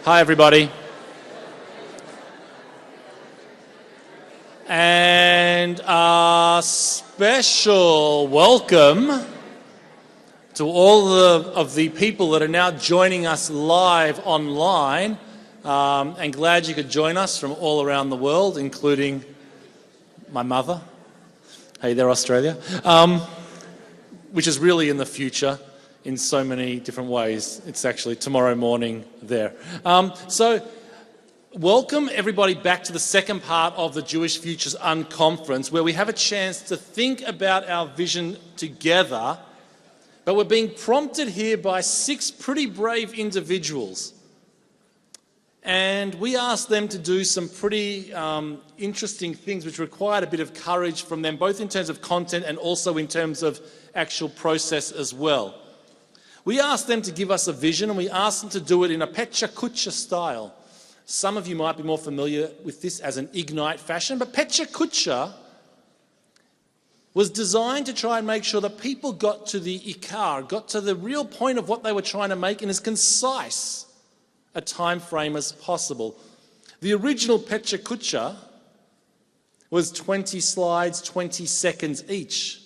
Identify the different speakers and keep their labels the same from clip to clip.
Speaker 1: Hi, everybody. And a special welcome to all of the people that are now joining us live online. And glad you could join us from all around the world, including my mother. Hey there, Australia. Which is really in the future in so many different ways. It's actually tomorrow morning there. So welcome everybody back to the second part of the Jewish Futures Unconference, where we have a chance to think about our vision together, but we're being prompted here by 6 pretty brave individuals. And we asked them to do some pretty interesting things which required a bit of courage from them, both in terms of content and also in terms of actual process as well. We asked them to give us a vision, and we asked them to do it in a Pecha Kucha style. Some of you might be more familiar with this as an Ignite fashion, but Pecha Kucha was designed to try and make sure that people got to the ikar, got to the real point of what they were trying to make in as concise a time frame as possible. The original Pecha Kucha was 20 slides, 20 seconds each.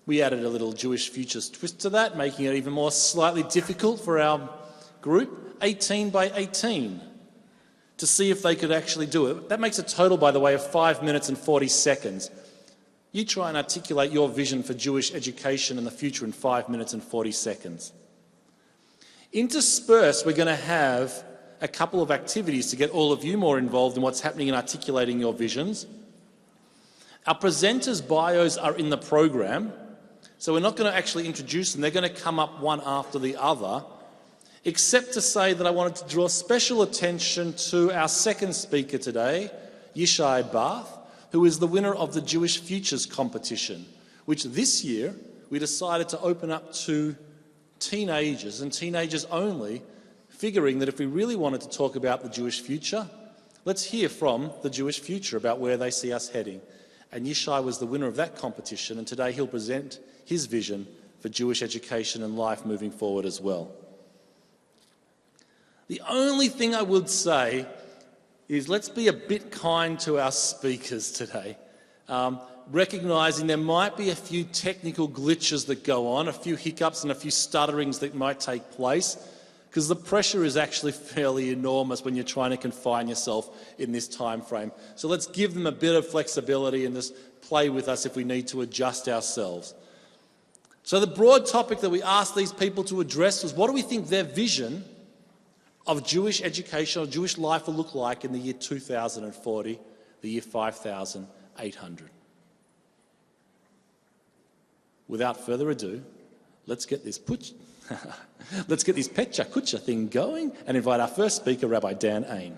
Speaker 1: We added a little Jewish Futures twist to that, making it even more slightly difficult for our group, 18 by 18, to see if they could actually do it. That makes a total, by the way, of 5 minutes and 40 seconds. You try and articulate your vision for Jewish education in the future in 5 minutes and 40 seconds. Interspersed, we're going to have a couple of activities to get all of you more involved in what's happening in articulating your visions. Our presenters' bios are in the program, so we're not going to actually introduce them. They're going to come up one after the other, except to say that I wanted to draw special attention to our second speaker today, Yishai Barth, who is the winner of the Jewish Futures competition, which this year we decided to open up to teenagers and teenagers only, figuring that if we really wanted to talk about the Jewish future, let's hear from the Jewish future about where they see us heading. And Yishai was the winner of that competition, and today he'll present his vision for Jewish education and life moving forward as well. The only thing I would say is let's be a bit kind to our speakers today, recognising there might be a few technical glitches that go on, a few hiccups and a few stutterings that might take place, because the pressure is actually fairly enormous when you're trying to confine yourself in this time frame. So let's give them a bit of flexibility and just play with us if we need to adjust ourselves. So the broad topic that we asked these people to address was, what do we think their vision of Jewish education or Jewish life will look like in the year 2040, the year 5800? Without further ado, let's get this Pecha Kucha thing going and invite our first speaker, Rabbi Dan Ain.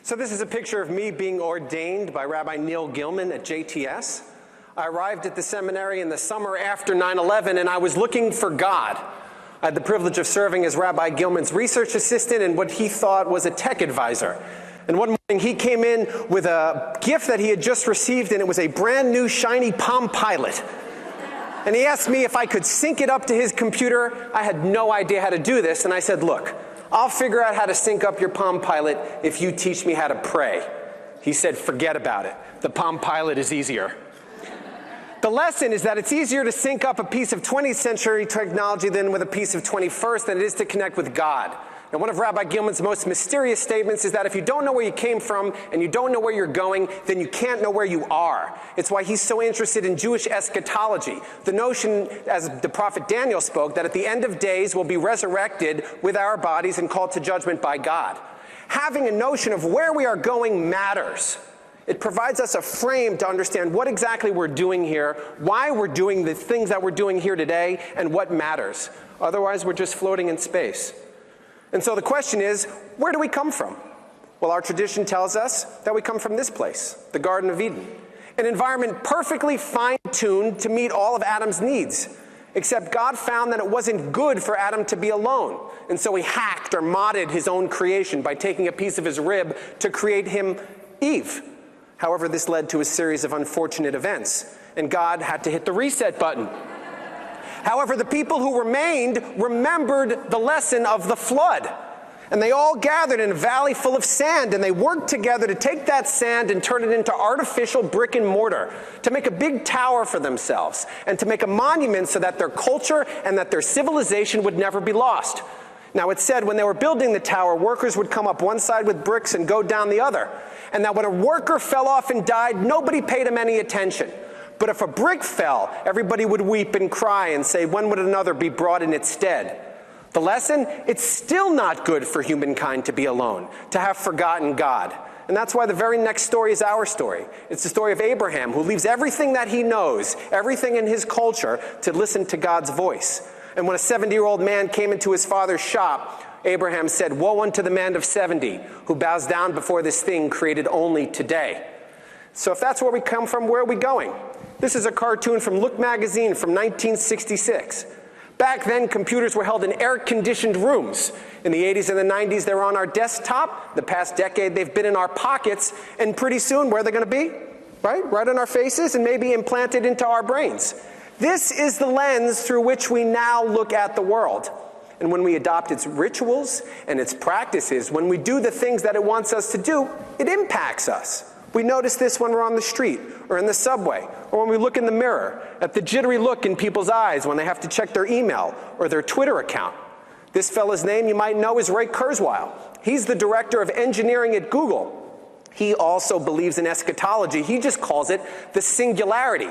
Speaker 2: So this is a picture of me being ordained by Rabbi Neil Gilman at JTS. I arrived at the seminary in the summer after 9/11, and I was looking for God. I had the privilege of serving as Rabbi Gilman's research assistant and what he thought was a tech advisor. And one morning he came in with a gift that he had just received, and it was a brand new shiny Palm Pilot. And he asked me if I could sync it up to his computer. I had no idea how to do this, and I said, look, I'll figure out how to sync up your Palm Pilot if you teach me how to pray. He said, forget about it. The Palm Pilot is easier. The lesson is that it's easier to sync up a piece of 20th century technology than with a piece of 21st than it is to connect with God. And one of Rabbi Gilman's most mysterious statements is that if you don't know where you came from and you don't know where you're going, then you can't know where you are. It's why he's so interested in Jewish eschatology, the notion, as the prophet Daniel spoke, that at the end of days we'll be resurrected with our bodies and called to judgment by God. Having a notion of where we are going matters. It provides us a frame to understand what exactly we're doing here, why we're doing the things that we're doing here today, and what matters. Otherwise, we're just floating in space. And so the question is, where do we come from? Well, our tradition tells us that we come from this place, the Garden of Eden, an environment perfectly fine-tuned to meet all of Adam's needs. Except God found that it wasn't good for Adam to be alone. and so he hacked or modded his own creation by taking a piece of his rib to create him Eve. However, this led to a series of unfortunate events, and God had to hit the reset button. However, the people who remained remembered the lesson of the flood. And they all gathered in a valley full of sand, and they worked together to take that sand and turn it into artificial brick and mortar, to make a big tower for themselves, and to make a monument so that their culture and that their civilization would never be lost. Now, it said when they were building the tower, workers would come up one side with bricks and go down the other. And that when a worker fell off and died, nobody paid him any attention. But if a brick fell, everybody would weep and cry and say, when would another be brought in its stead? The lesson? It's still not good for humankind to be alone, to have forgotten God. And that's why the very next story is our story. It's the story of Abraham, who leaves everything that he knows, everything in his culture, to listen to God's voice. And when a 70-year-old man came into his father's shop, Abraham said, woe unto the man of 70 who bows down before this thing created only today. So if that's where we come from, where are we going? This is a cartoon from Look magazine from 1966. Back then, computers were held in air-conditioned rooms. In the 80s and the 90s, they were on our desktop. The past decade, they've been in our pockets. And pretty soon, where are they going to be? Right on our faces and maybe implanted into our brains. This is the lens through which we now look at the world. And when we adopt its rituals and its practices, when we do the things that it wants us to do, it impacts us. We notice this when we're on the street or in the subway, or when we look in the mirror, at the jittery look in people's eyes when they have to check their email or their Twitter account. This fella's name you might know is Ray Kurzweil. He's the director of engineering at Google. He also believes in eschatology. He just calls it the singularity.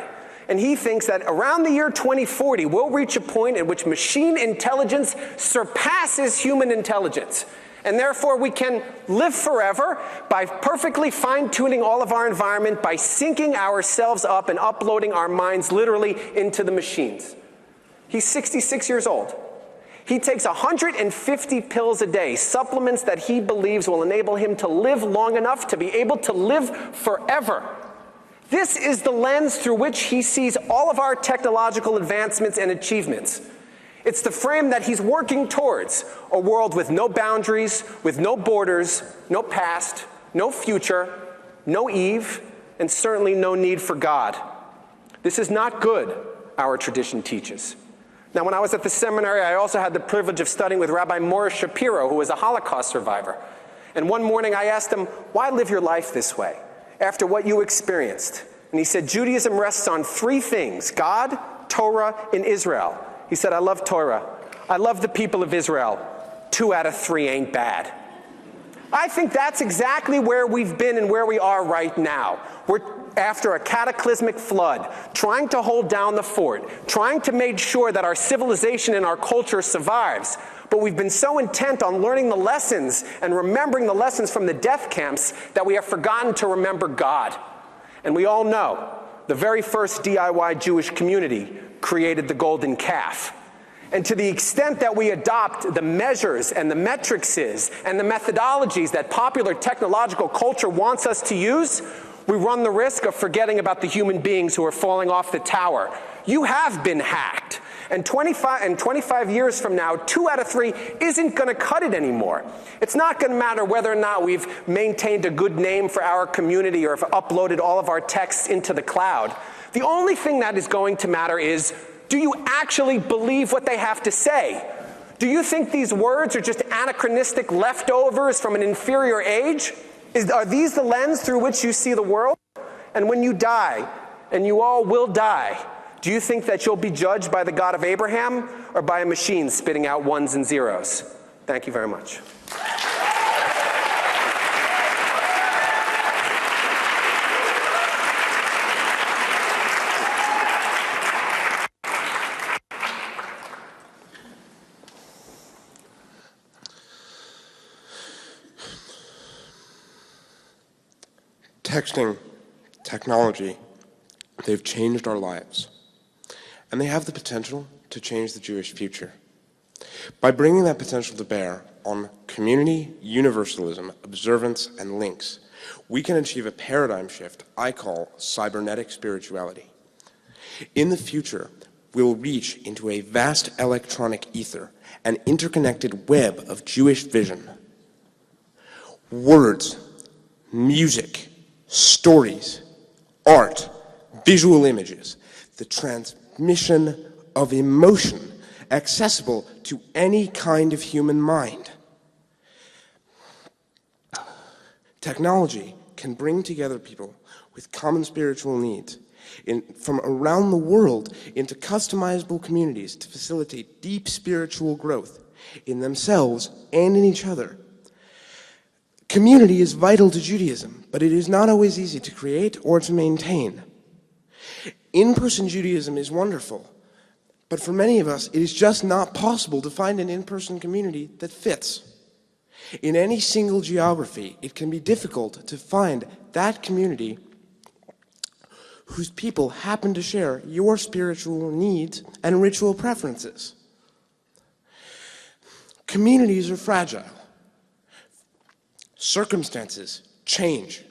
Speaker 2: And he thinks that around the year 2040, we'll reach a point at which machine intelligence surpasses human intelligence. And therefore, we can live forever by perfectly fine-tuning all of our environment, by syncing ourselves up and uploading our minds literally into the machines. He's 66 years old. He takes 150 pills a day, supplements that he believes will enable him to live long enough to be able to live forever. This is the lens through which he sees all of our technological advancements and achievements. It's the frame that he's working towards, a world with no boundaries, with no borders, no past, no future, no Eve, and certainly no need for God. This is not good, our tradition teaches. Now, when I was at the seminary, I also had the privilege of studying with Rabbi Morris Shapiro, who was a Holocaust survivor. And one morning I asked him, why live your life this way, after what you experienced? And he said, Judaism rests on three things: God, Torah, and Israel. He said, I love Torah. I love the people of Israel. 2 out of 3 ain't bad. I think that's exactly where we've been and where we are right now. We're after a cataclysmic flood, trying to hold down the fort, trying to make sure that our civilization and our culture survives. But we've been so intent on learning the lessons and remembering the lessons from the death camps that we have forgotten to remember God. And we all know the very first DIY Jewish community created the golden calf. And to the extent that we adopt the measures and the metrics and the methodologies that popular technological culture wants us to use, we run the risk of forgetting about the human beings who are falling off the tower. You have been hacked. And 25 years from now, 2 out of 3 isn't going to cut it anymore. It's not going to matter whether or not we've maintained a good name for our community or have uploaded all of our texts into the cloud. The only thing that is going to matter is, do you actually believe what they have to say? Do you think these words are just anachronistic leftovers from an inferior age? Are these the lens through which you see the world? And when you die, and you all will die, do you think that you'll be judged by the God of Abraham or by a machine spitting out ones and zeros? Thank you very much.
Speaker 3: Texting, technology, they've changed our lives. And they have the potential to change the Jewish future. By bringing that potential to bear on community, universalism, observance, and links, we can achieve a paradigm shift I call cybernetic spirituality. In the future, will reach into a vast electronic ether, an interconnected web of Jewish vision. Words, music, stories, art, visual images, the transmission of emotion accessible to any kind of human mind. Technology can bring together people with common spiritual needs from around the world into customizable communities to facilitate deep spiritual growth in themselves and in each other. Community is vital to Judaism, but it is not always easy to create or to maintain. In-person Judaism is wonderful, but for many of us, it is just not possible to find an in-person community that fits. In any single geography, it can be difficult to find that community whose people happen to share your spiritual needs and ritual preferences. Communities are fragile. Circumstances change.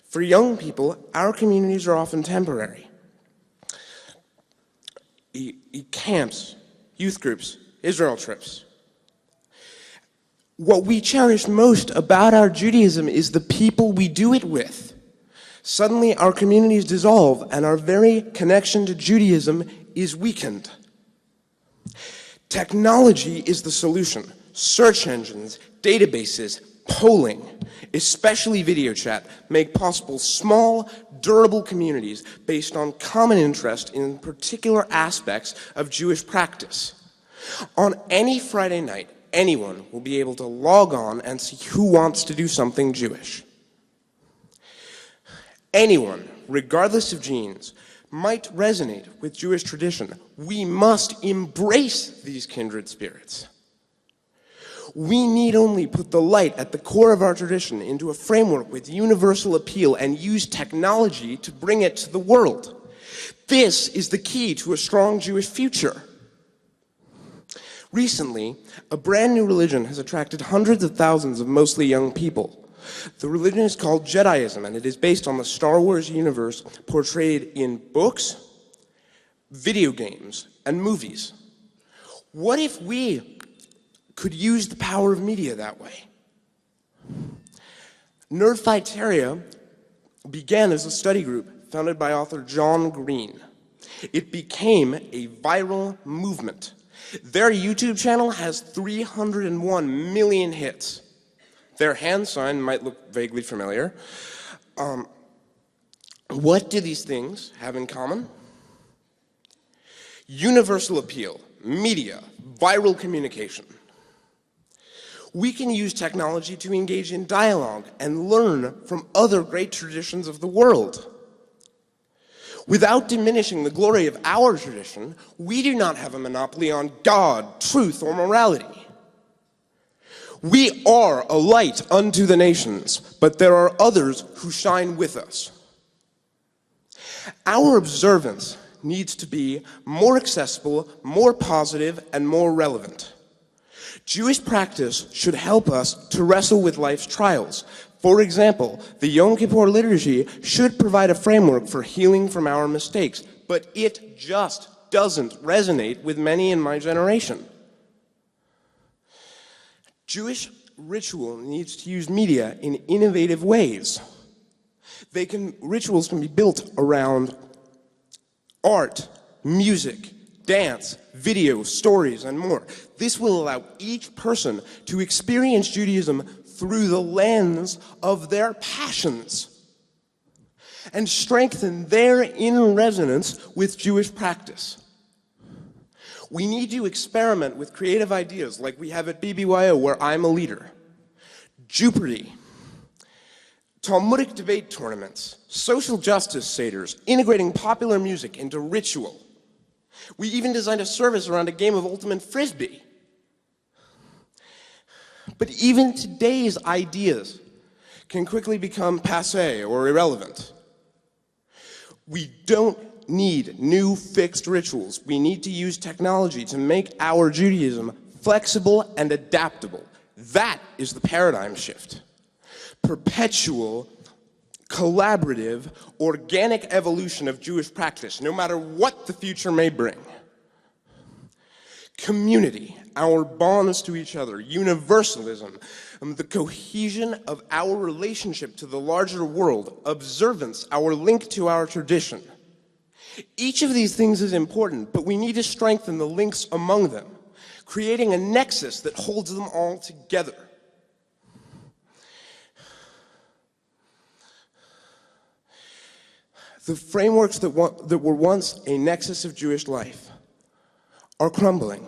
Speaker 3: For young people, our communities are often temporary. Camps, youth groups, Israel trips. What we cherish most about our Judaism is the people we do it with. Suddenly, our communities dissolve, and our very connection to Judaism is weakened. Technology is the solution. Search engines, databases, polling, especially video chat, make possible small, durable communities based on common interest in particular aspects of Jewish practice. On any Friday night, anyone will be able to log on and see who wants to do something Jewish. Anyone, regardless of genes, might resonate with Jewish tradition. We must embrace these kindred spirits. We need only put the light at the core of our tradition into a framework with universal appeal and use technology to bring it to the world. This is the key to a strong Jewish future. Recently, a brand new religion has attracted hundreds of thousands of mostly young people. The religion is called Jediism, and it is based on the Star Wars universe portrayed in books, video games, and movies. What if we could use the power of media that way? Nerdfighteria began as a study group founded by author John Green. It became a viral movement. Their YouTube channel has 301 million hits. Their hand sign might look vaguely familiar. What do these things have in common? Universal appeal, media, viral communication. We can use technology to engage in dialogue and learn from other great traditions of the world. Without diminishing the glory of our tradition, we do not have a monopoly on God, truth, or morality. We are a light unto the nations, but there are others who shine with us. Our observance needs to be more accessible, more positive, and more relevant. Jewish practice should help us to wrestle with life's trials. For example, the Yom Kippur liturgy should provide a framework for healing from our mistakes, but it just doesn't resonate with many in my generation. Jewish ritual needs to use media in innovative ways. Rituals can be built around art, music, dance, video, stories, and more. This will allow each person to experience Judaism through the lens of their passions and strengthen their inner resonance with Jewish practice. We need to experiment with creative ideas like we have at BBYO, where I'm a leader. Jeopardy, Talmudic debate tournaments, social justice seders, integrating popular music into ritual. We even designed a service around a game of ultimate frisbee. But even today's ideas can quickly become passé or irrelevant. We don't need new fixed rituals. We need to use technology to make our Judaism flexible and adaptable. That is the paradigm shift. Perpetual, collaborative, organic evolution of Jewish practice, no matter what the future may bring. community, our bonds to each other, universalism, the cohesion of our relationship to the larger world, observance, our link to our tradition. Each of these things is important, but we need to strengthen the links among them, creating a nexus that holds them all together. The frameworks that were once a nexus of Jewish life are crumbling.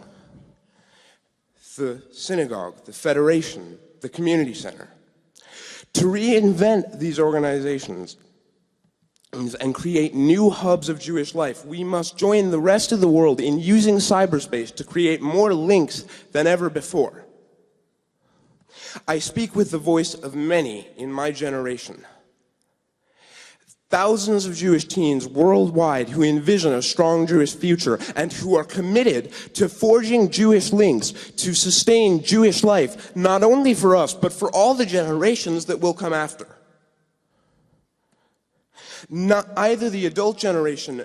Speaker 3: The synagogue, the federation, the community center. To reinvent these organizations and create new hubs of Jewish life, we must join the rest of the world in using cyberspace to create more links than ever before. I speak with the voice of many in my generation. Thousands of Jewish teens worldwide who envision a strong Jewish future and who are committed to forging Jewish links to sustain Jewish life, not only for us, but for all the generations that will come after. Not either the adult generation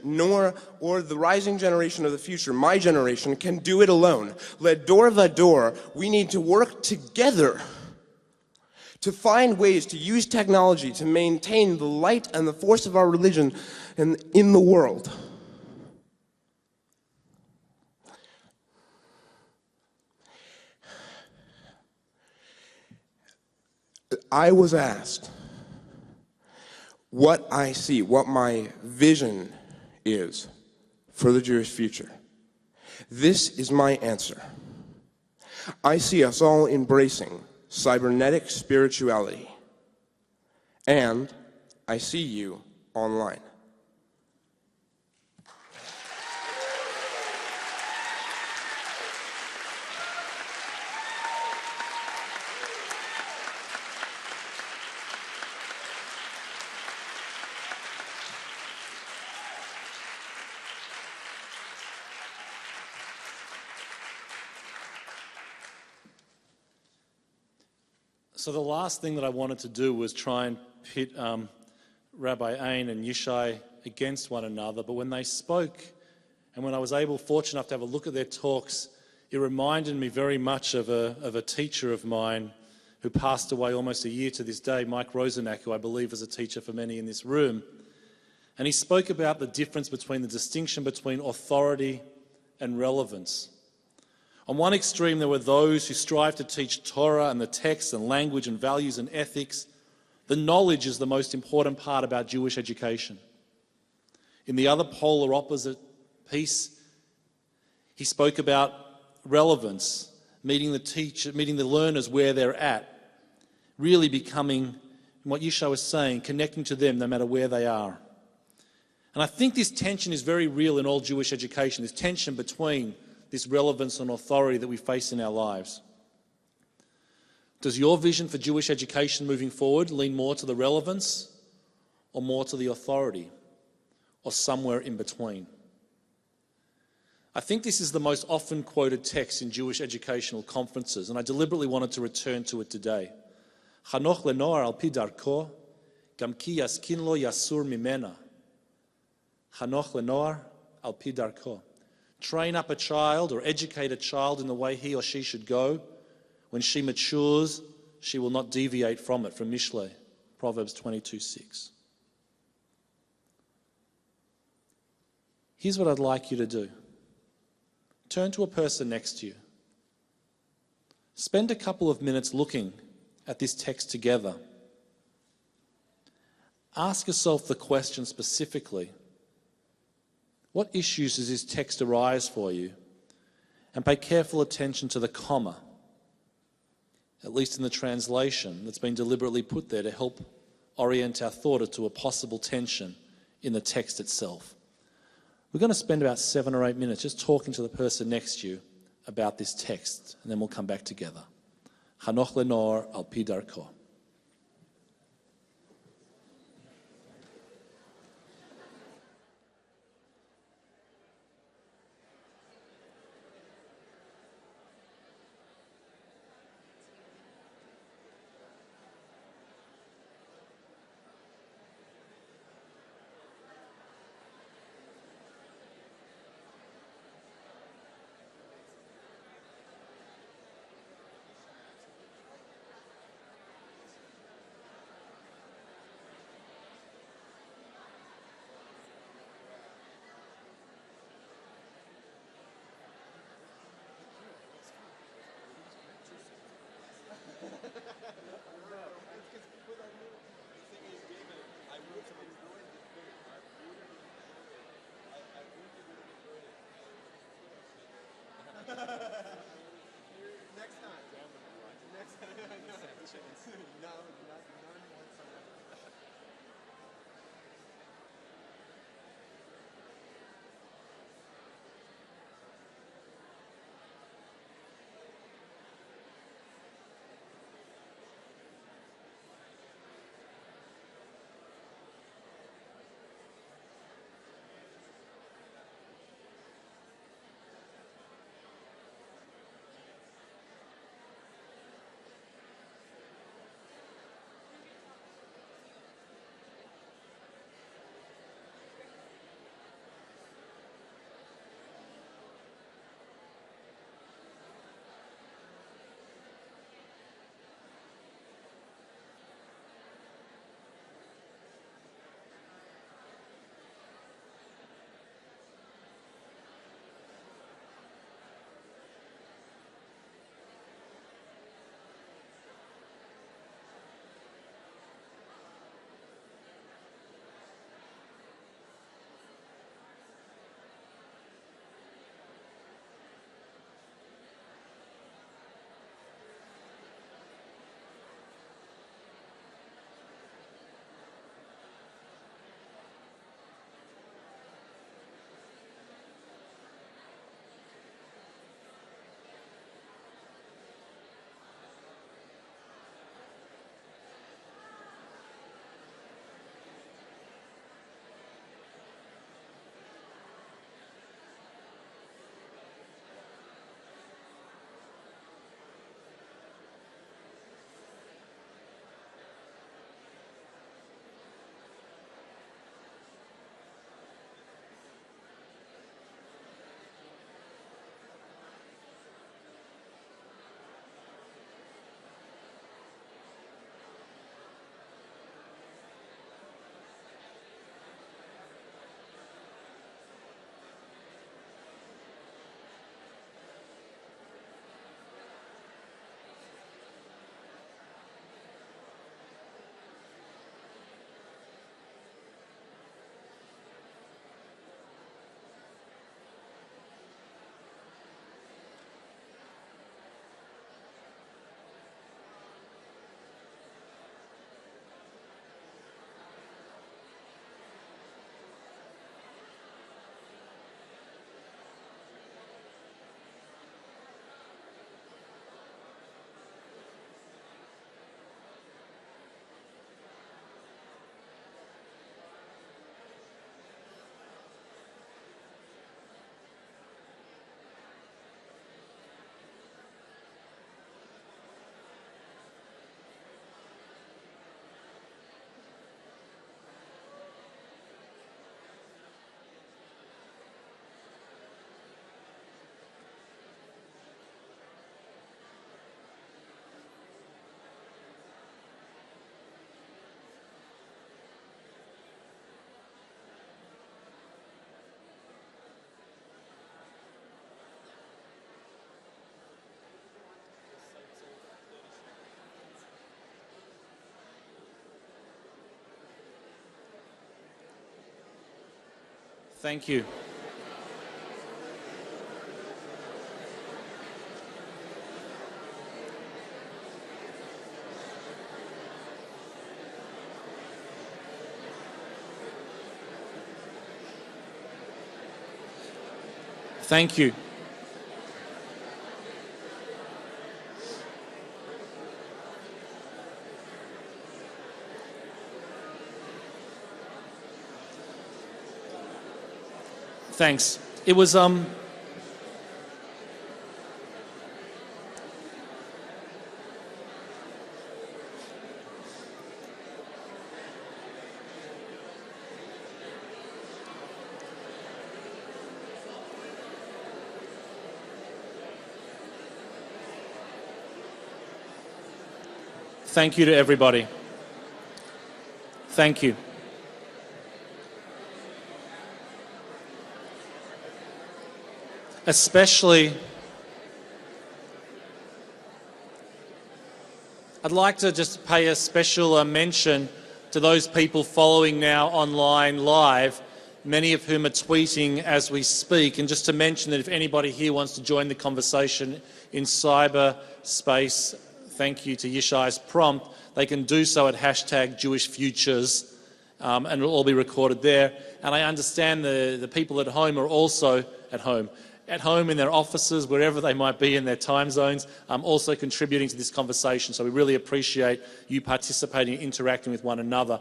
Speaker 3: or the rising generation of the future, my generation, can do it alone. Led door by door, we need to work together to find ways to use technology to maintain the light and the force of our religion in the world. I was asked what I see, what my vision is for the Jewish future. This is my answer. I see us all embracing cybernetic spirituality, and I see you online.
Speaker 1: So the last thing that I wanted to do was try and pit Rabbi Ain and Yishai against one another. But when they spoke, and when I was fortunate enough to have a look at their talks, it reminded me very much of a teacher of mine who passed away almost a year to this day, Mike Rosenack, who I believe is a teacher for many in this room. And he spoke about the difference between the distinction between authority and relevance. On one extreme, there were those who strive to teach Torah and the text and language and values and ethics. The knowledge is the most important part about Jewish education. In the other polar opposite piece, he spoke about relevance, meeting the learners where they're at, really becoming what Yishai was saying, connecting to them no matter where they are. And I think this tension is very real in all Jewish education, this tension between this relevance and authority that we face in our lives. Does your vision for Jewish education moving forward lean more to the relevance or more to the authority or somewhere in between? I think this is the most often quoted text in Jewish educational conferences, and I deliberately wanted to return to it today. Chanoch lenor al pi darko, gam ki yaskin lo yasur mimena. Chanoch lenor al pi darko. Train up a child or educate a child in the way he or she should go. When she matures, she will not deviate from it. From Mishlei, Proverbs 22:6. Here's what I'd like you to do. Turn to a person next to you. Spend a couple of minutes looking at this text together. Ask yourself the question specifically. What issues does this text arise for you? And pay careful attention to the comma, at least in the translation that's been deliberately put there to help orient our thought to a possible tension in the text itself. We're going to spend about 7 or 8 minutes just talking to the person next to you about this text, and then we'll come back together. Chanoch lenor al pi darko. Thank you. Thank you. Thanks. It was Thank you to everybody. Thank you. Especially, I'd like to just pay a special mention to those people following now online live, many of whom are tweeting as we speak, and just to mention that if anybody here wants to join the conversation in cyberspace, thank you to Yishai's prompt, they can do so at #JewishFutures, and it'll all be recorded there. And I understand the people at home are also at home in their offices, wherever they might be in their time zones, also contributing to this conversation. So we really appreciate you participating and interacting with one another.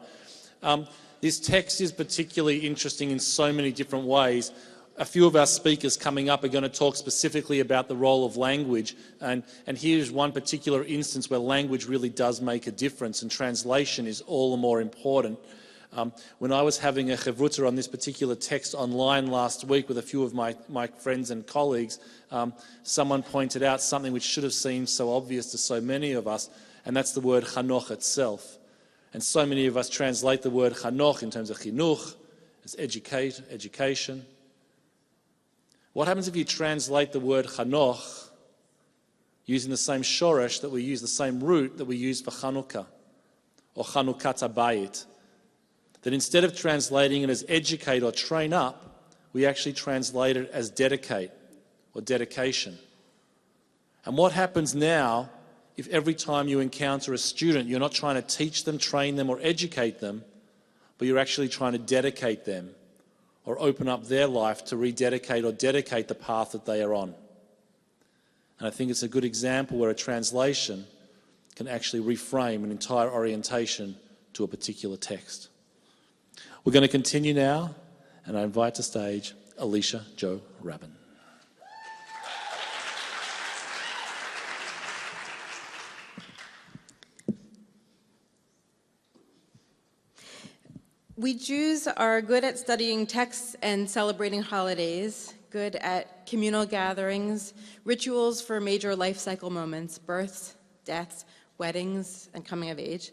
Speaker 1: This text is particularly interesting in so many different ways. A few of our speakers coming up are going to talk specifically about the role of language, and here's one particular instance where language really does make a difference, and translation is all the more important. When I was having a chevruta on this particular text online last week with a few of my friends and colleagues, someone pointed out something which should have seemed so obvious to so many of us, and that's the word chanoch itself. And so many of us translate the word chanoch in terms of chinuch, as education. What happens if you translate the word chanoch using the same shoresh that we use, the same root that we use for Chanukah, or Chanukat Habayit? That instead of translating it as educate or train up, we actually translate it as dedicate or dedication. And what happens now if every time you encounter a student, you're not trying to teach them, train them, or educate them, but you're actually trying to dedicate them or open up their life to rededicate or dedicate the path that they are on? And I think it's a good example where a translation can actually reframe an entire orientation to a particular text. We're going to continue now, and I invite to stage Alicia Jo Rabin.
Speaker 4: We Jews are good at studying texts and celebrating holidays, good at communal gatherings, rituals for major life cycle moments, births, deaths, weddings, and coming of age.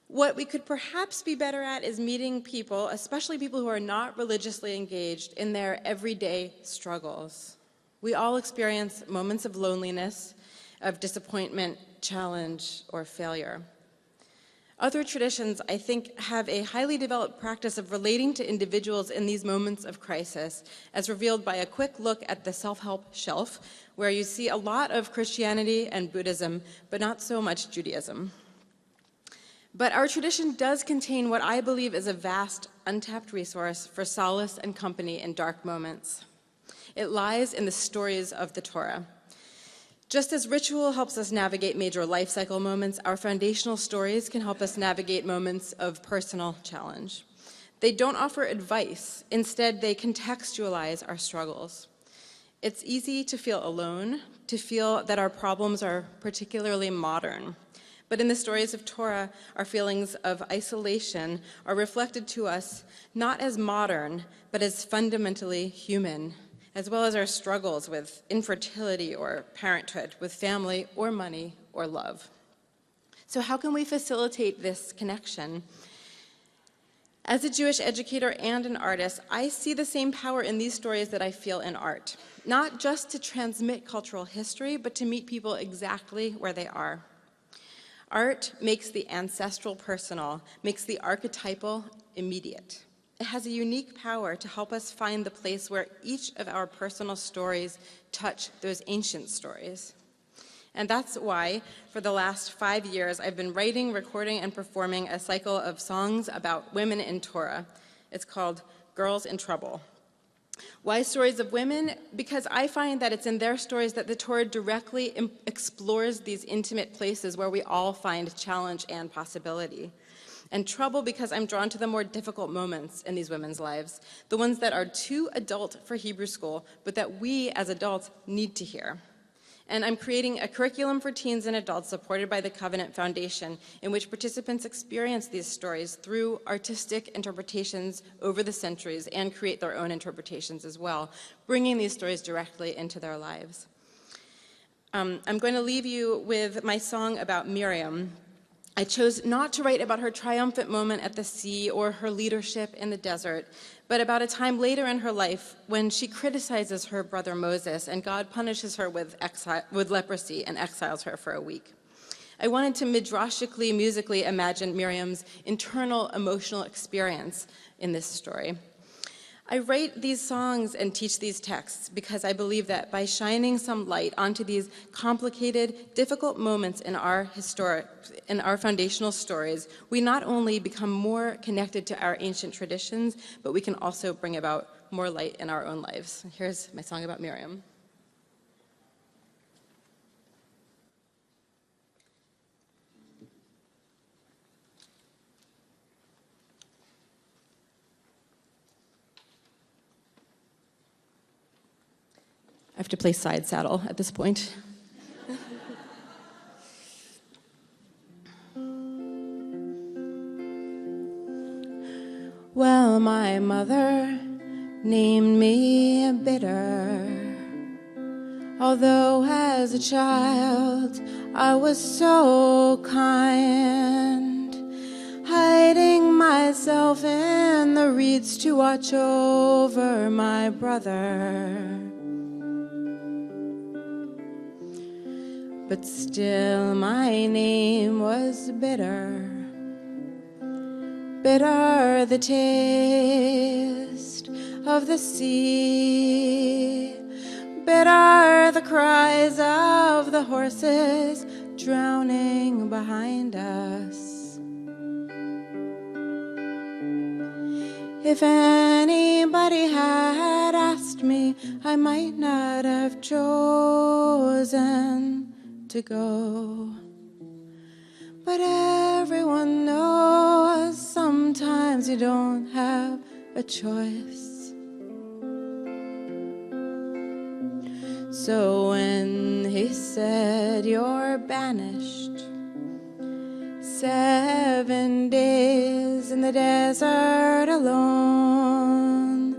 Speaker 4: What we could perhaps be better at is meeting people, especially people who are not religiously engaged, in their everyday struggles. We all experience moments of loneliness, of disappointment, challenge, or failure. Other traditions, I think, have a highly developed practice of relating to individuals in these moments of crisis, as revealed by a quick look at the self-help shelf, where you see a lot of Christianity and Buddhism, but not so much Judaism. But our tradition does contain what I believe is a vast, untapped resource for solace and company in dark moments. It lies in the stories of the Torah. Just as ritual helps us navigate major life cycle moments, our foundational stories can help us navigate moments of personal challenge. They don't offer advice. Instead, they contextualize our struggles. It's easy to feel alone, to feel that our problems are particularly modern. But in the stories of Torah, our feelings of isolation are reflected to us not as modern, but as fundamentally human, as well as our struggles with infertility or parenthood, with family or money or love. So how can we facilitate this connection? As a Jewish educator and an artist, I see the same power in these stories that I feel in art, not just to transmit cultural history, but to meet people exactly where they are. Art makes the ancestral personal, makes the archetypal immediate. It has a unique power to help us find the place where each of our personal stories touch those ancient stories. And that's why, for the last 5 years, I've been writing, recording, and performing a cycle of songs about women in Torah. It's called Girls in Trouble. Why stories of women? Because I find that it's in their stories that the Torah directly explores these intimate places where we all find challenge and possibility. And trouble because I'm drawn to the more difficult moments in these women's lives, the ones that are too adult for Hebrew school, but that we as adults need to hear. And I'm creating a curriculum for teens and adults supported by the Covenant Foundation, in which participants experience these stories through artistic interpretations over the centuries and create their own interpretations as well, bringing these stories directly into their lives. I'm going to leave you with my song about Miriam. I chose not to write about her triumphant moment at the sea or her leadership in the desert, but about a time later in her life when she criticizes her brother Moses and God punishes her with leprosy and exiles her for a week. I wanted to midrashically, musically imagine Miriam's internal emotional experience in this story. I write these songs and teach these texts because I believe that by shining some light onto these complicated, difficult moments in our foundational stories, we not only become more connected to our ancient traditions, but we can also bring about more light in our own lives. Here's my song about Miriam. I have to play side saddle at this point. Well, my mother named me bitter, although as a child I was so kind, hiding myself in the reeds to watch over my brother. But still my name was bitter, bitter the taste of the sea, bitter the cries of the horses drowning behind us. If anybody had asked me, I might not have chosen to go. But everyone knows sometimes you don't have a choice. So when he said you're banished, 7 days in the desert alone,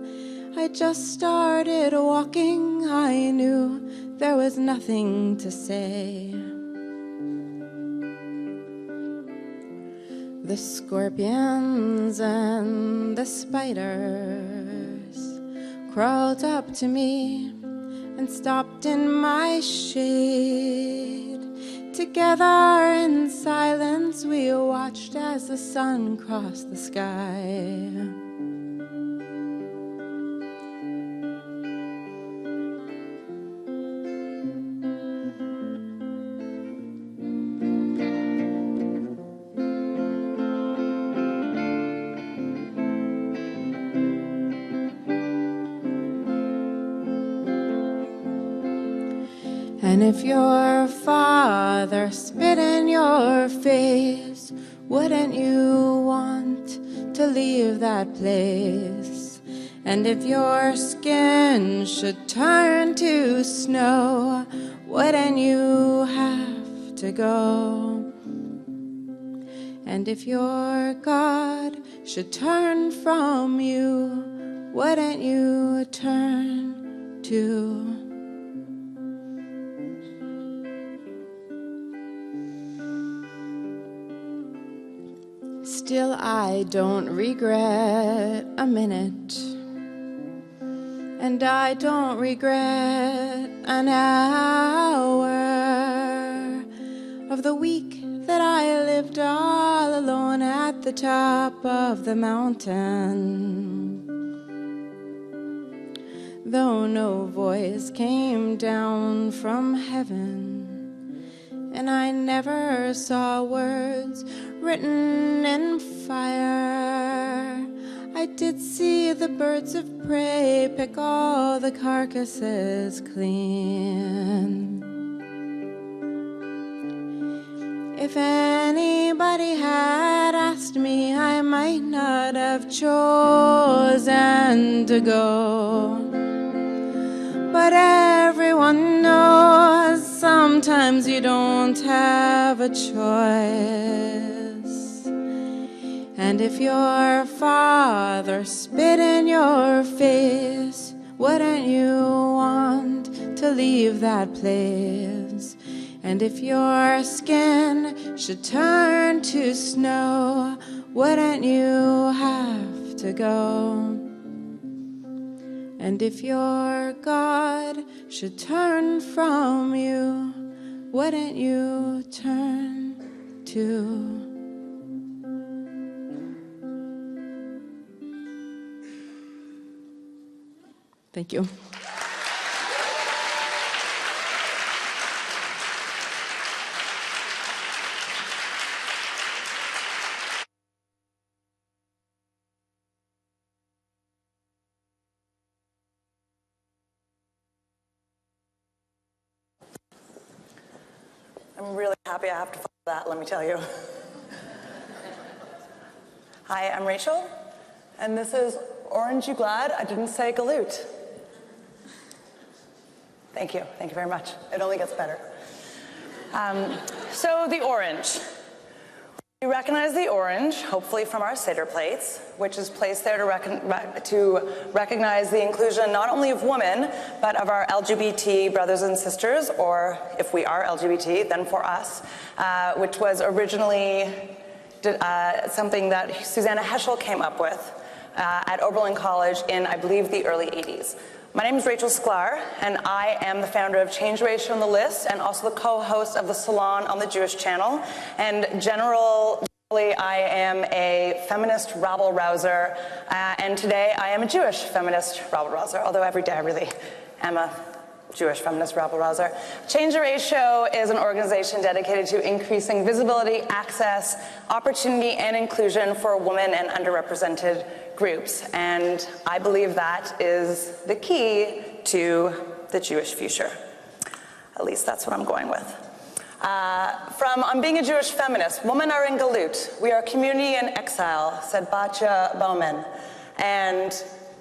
Speaker 4: I just started walking. I knew there was nothing to say. The scorpions and the spiders crawled up to me and stopped in my shade. Together in silence we watched as the sun crossed the sky. And if your father spit in your face, wouldn't you want to leave that place? And if your skin should turn to snow, wouldn't you have to go? And if your God should turn from you, wouldn't you turn too? Still, I don't regret a minute, and I don't regret an hour of the week that that I lived all alone at the top of the mountain. Though no voice came down from heaven, and I never saw words written in fire, I did see the birds of prey pick all the carcasses clean. If anybody had asked me, I might not have chosen to go. But everyone knows sometimes you don't have a choice. And if your father spit in your face, wouldn't you want to leave that place? And if your skin should turn to snow, wouldn't you have to go? And if your God should turn from you, wouldn't you turn too? Thank you.
Speaker 5: I'm really happy I have to follow that, let me tell you. Hi, I'm Rachel, and this is Orange You Glad I Didn't Say Galoot. Thank you very much. It only gets better. So the orange. You recognize the orange, hopefully from our Seder plates, which is placed there to recognize the inclusion not only of women, but of our LGBT brothers and sisters, or if we are LGBT, then for us, which was originally something that Susanna Heschel came up with at Oberlin College in, I believe, the early 80s. My name is Rachel Sklar, and I am the founder of Change Ratio on the List and also the co-host of the Salon on the Jewish Channel. And generally, I am a feminist rabble-rouser, and today I am a Jewish feminist rabble-rouser, although every day I really am a Jewish feminist rabble-rouser. Change Ratio is an organization dedicated to increasing visibility, access, opportunity, and inclusion for women and underrepresented groups, and I believe that is the key to the Jewish future. At least that's what I'm going with. From On Being a Jewish Feminist, Women Are in Galut, We Are Community in Exile, said Pecha Bowman. And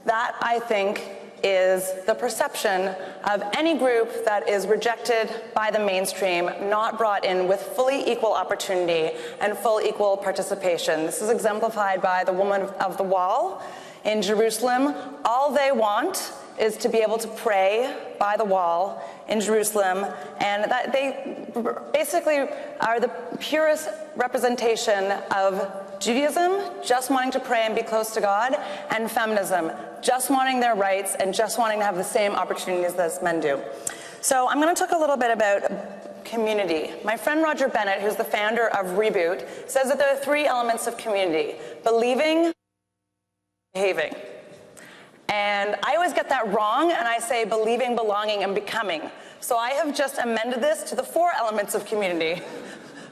Speaker 5: that, I think, is the perception of any group that is rejected by the mainstream, not brought in with fully equal opportunity and full equal participation. This is exemplified by the woman of the wall in Jerusalem. All they want is to be able to pray by the wall in Jerusalem, and that they basically are the purest representation of Judaism, just wanting to pray and be close to God, and feminism, just wanting their rights and just wanting to have the same opportunities as men do. So I'm going to talk a little bit about community. My friend Roger Bennett, who's the founder of Reboot, says that there are three elements of community: believing, behaving. And I always get that wrong, and I say believing, belonging, and becoming. So I have just amended this to the four elements of community: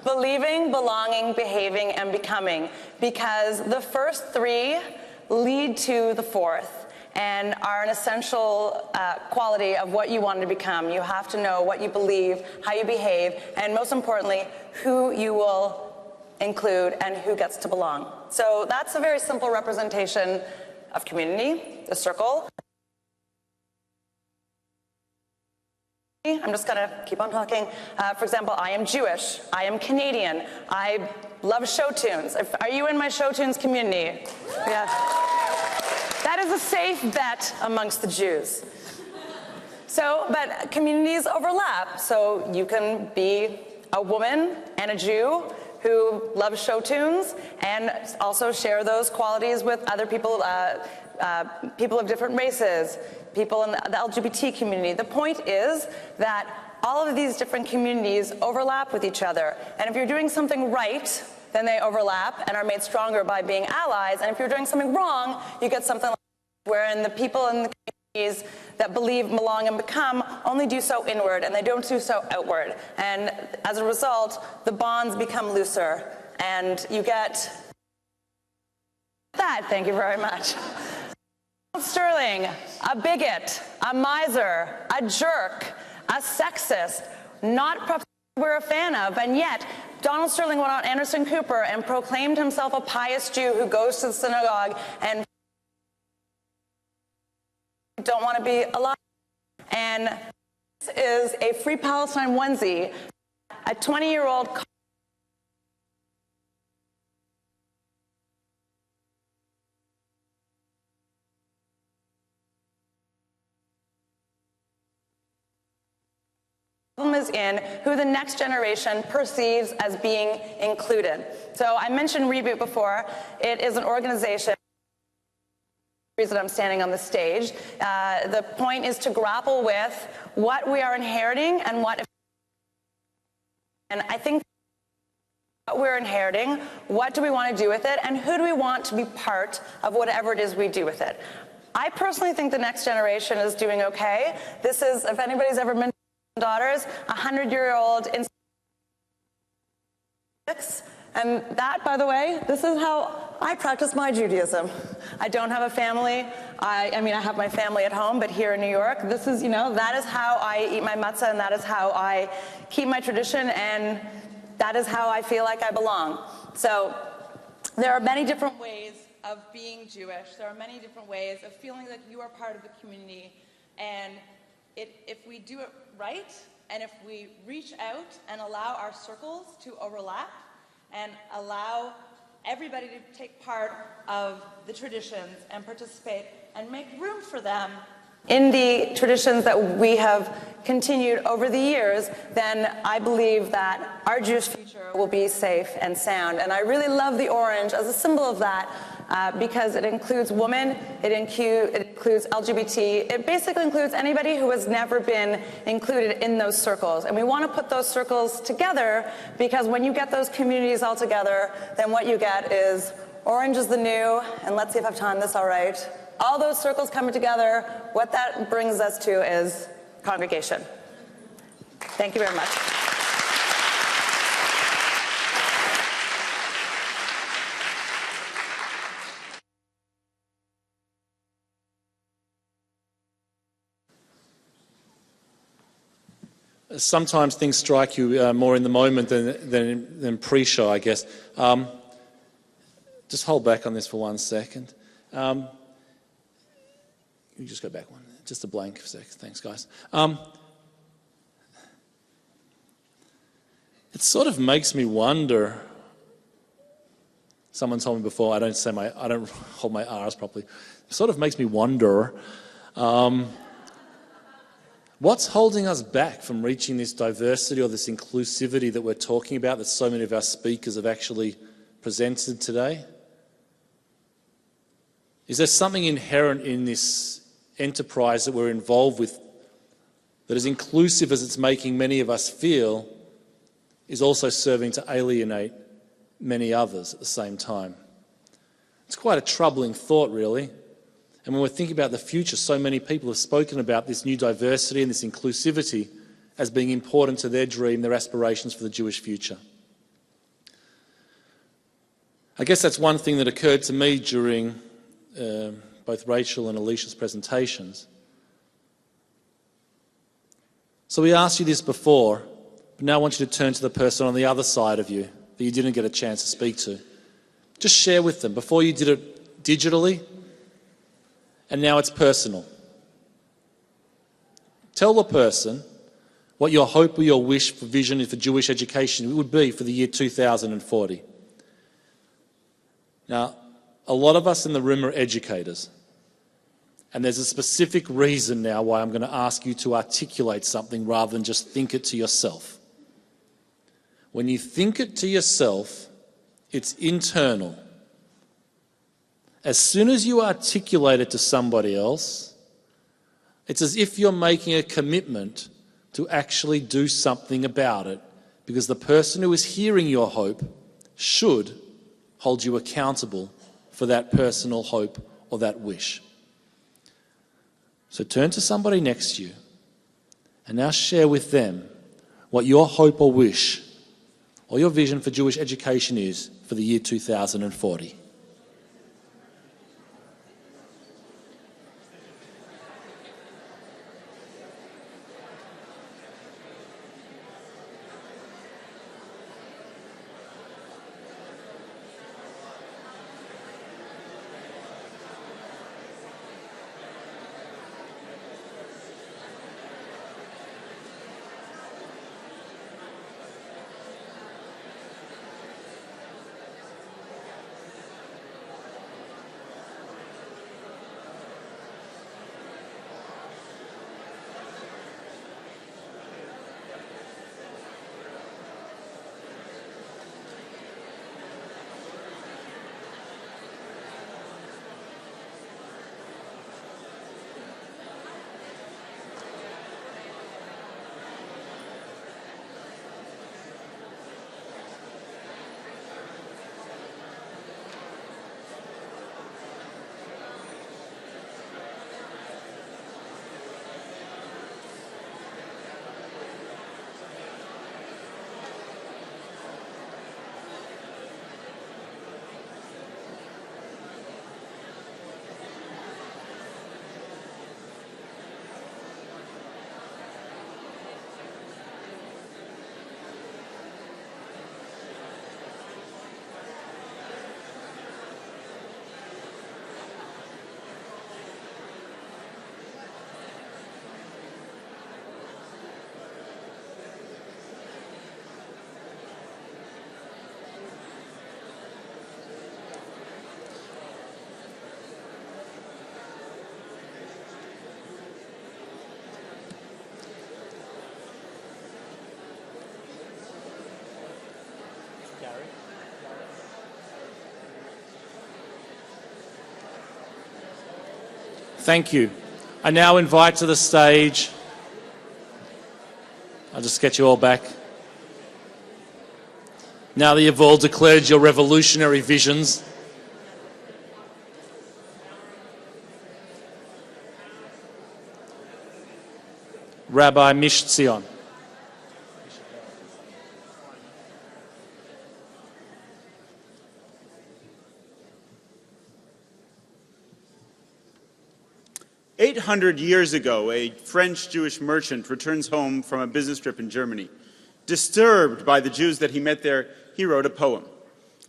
Speaker 5: believing, belonging, behaving, and becoming, because the first three lead to the fourth and are an essential quality of what you want to become. You have to know what you believe, how you behave, and most importantly, who you will include and who gets to belong. So that's a very simple representation of community, the circle. I'm just going to keep on talking. For example, I am Jewish. I am Canadian. I love show tunes. Are you in my show tunes community? Yeah. That is a safe bet amongst the Jews. So, but communities overlap. So you can be a woman and a Jew who love show tunes and also share those qualities with other people, people of different races, people in the LGBT community. The point is that all of these different communities overlap with each other. And if you're doing something right, then they overlap and are made stronger by being allies. And if you're doing something wrong, you get something like wherein the people in the communities that believe, belong, and become only do so inward, and they don't do so outward. And as a result, the bonds become looser, and you get that. Thank you very much. Sterling, a bigot, a miser, a jerk, a sexist, not we're a fan of, and yet Donald Sterling went on Anderson Cooper and proclaimed himself a pious Jew who goes to the synagogue and don't want to be alive. And this is a Free Palestine onesie, a 20-year-old is in who the next generation perceives as being included. So I mentioned Reboot before. It is an organization. The reason I'm standing on the stage. The point is to grapple with what we are inheriting and what. And I think what we're inheriting, what do we want to do with it, and who do we want to be part of whatever it is we do with it. I personally think the next generation is doing okay. This is, if anybody's ever been daughters, 100-year-old in and that, by the way, this is how I practice my Judaism. I don't have a family. I mean, I have my family at home, but here in New York, this is, that is how I eat my matzah, and that is how I keep my tradition, and that is how I feel like I belong. So there are many different ways of being Jewish. There are many different ways of feeling that you are part of the community, and if we do it right, and if we reach out and allow our circles to overlap and allow everybody to take part of the traditions and participate and make room for them in the traditions that we have continued over the years, then I believe that our Jewish future will be safe and sound. And I really love the orange as a symbol of that because it includes women, it includes LGBT, it basically includes anybody who has never been included in those circles. And we want to put those circles together because when you get those communities all together, then what you get is orange is the new, and let's see if I have time this all right. All those circles coming together, what that brings us to is congregation. Thank you very much.
Speaker 1: Sometimes things strike you more in the moment than pre-show, I guess. Just hold back on this for 1 second. You just go back one. Just a blank for a sec. Thanks, guys. It sort of makes me wonder. Someone told me before, I don't hold my R's properly. It sort of makes me wonder, what's holding us back from reaching this diversity or this inclusivity that we're talking about that so many of our speakers have actually presented today? Is there something inherent in this enterprise that we're involved with that, as inclusive as it's making many of us feel, is also serving to alienate many others at the same time? It's quite a troubling thought, really. And when we're thinking about the future, so many people have spoken about this new diversity and this inclusivity as being important to their dream, their aspirations for the Jewish future. I guess that's one thing that occurred to me during both Rachel and Alicia's presentations. So we asked you this before, but now I want you to turn to the person on the other side of you that you didn't get a chance to speak to. Just share with them. Before you did it digitally, and now it's personal. Tell the person what your hope or your wish for vision for Jewish education would be for the year 2040. Now, a lot of us in the room are educators. And there's a specific reason now why I'm going to ask you to articulate something rather than just think it to yourself. When you think it to yourself, it's internal. As soon as you articulate it to somebody else, it's as if you're making a commitment to actually do something about it, because the person who is hearing your hope should hold you accountable for that personal hope or that wish. So turn to somebody next to you and now share with them what your hope or wish or your vision for Jewish education is for the year 2040. Thank you. I now invite to the stage, I'll just get you all back. Now that you've all declared your revolutionary visions, Rabbi Mishtzion.
Speaker 6: "800 years ago, a French Jewish merchant returns home from a business trip in Germany. Disturbed by the Jews that he met there, he wrote a poem.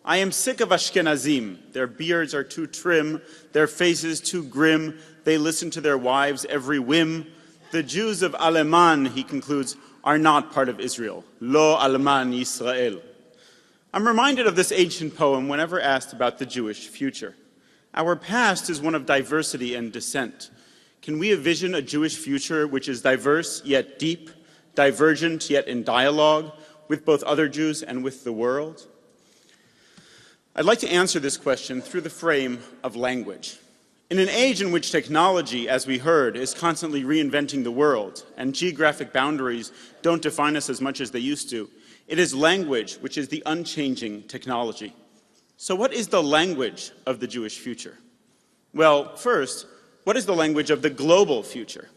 Speaker 6: I am sick of Ashkenazim. Their beards are too trim, their faces too grim. They listen to their wives' every whim. The Jews of Aleman, he concludes, are not part of Israel. Lo Alman Yisrael. I'm reminded of this ancient poem whenever asked about the Jewish future. Our past is one of diversity and dissent. Can we envision a Jewish future which is diverse yet deep, divergent yet in dialogue with both other Jews and with the world? I'd like to answer this question through the frame of language. In an age in which technology, as we heard, is constantly reinventing the world, and geographic boundaries don't define us as much as they used to, it is language which is the unchanging technology. So what is the language of the Jewish future? Well, first, what is the language of the global future?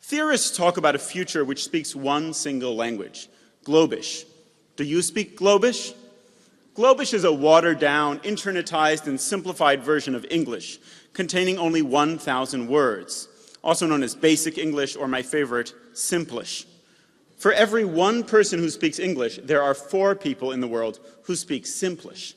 Speaker 6: Theorists talk about a future which speaks one single language, Globish. Do you speak Globish? Globish is a watered-down, internetized, and simplified version of English, containing only 1,000 words, also known as Basic English, or my favorite, Simplish. For every one person who speaks English, there are 4 people in the world who speak Simplish.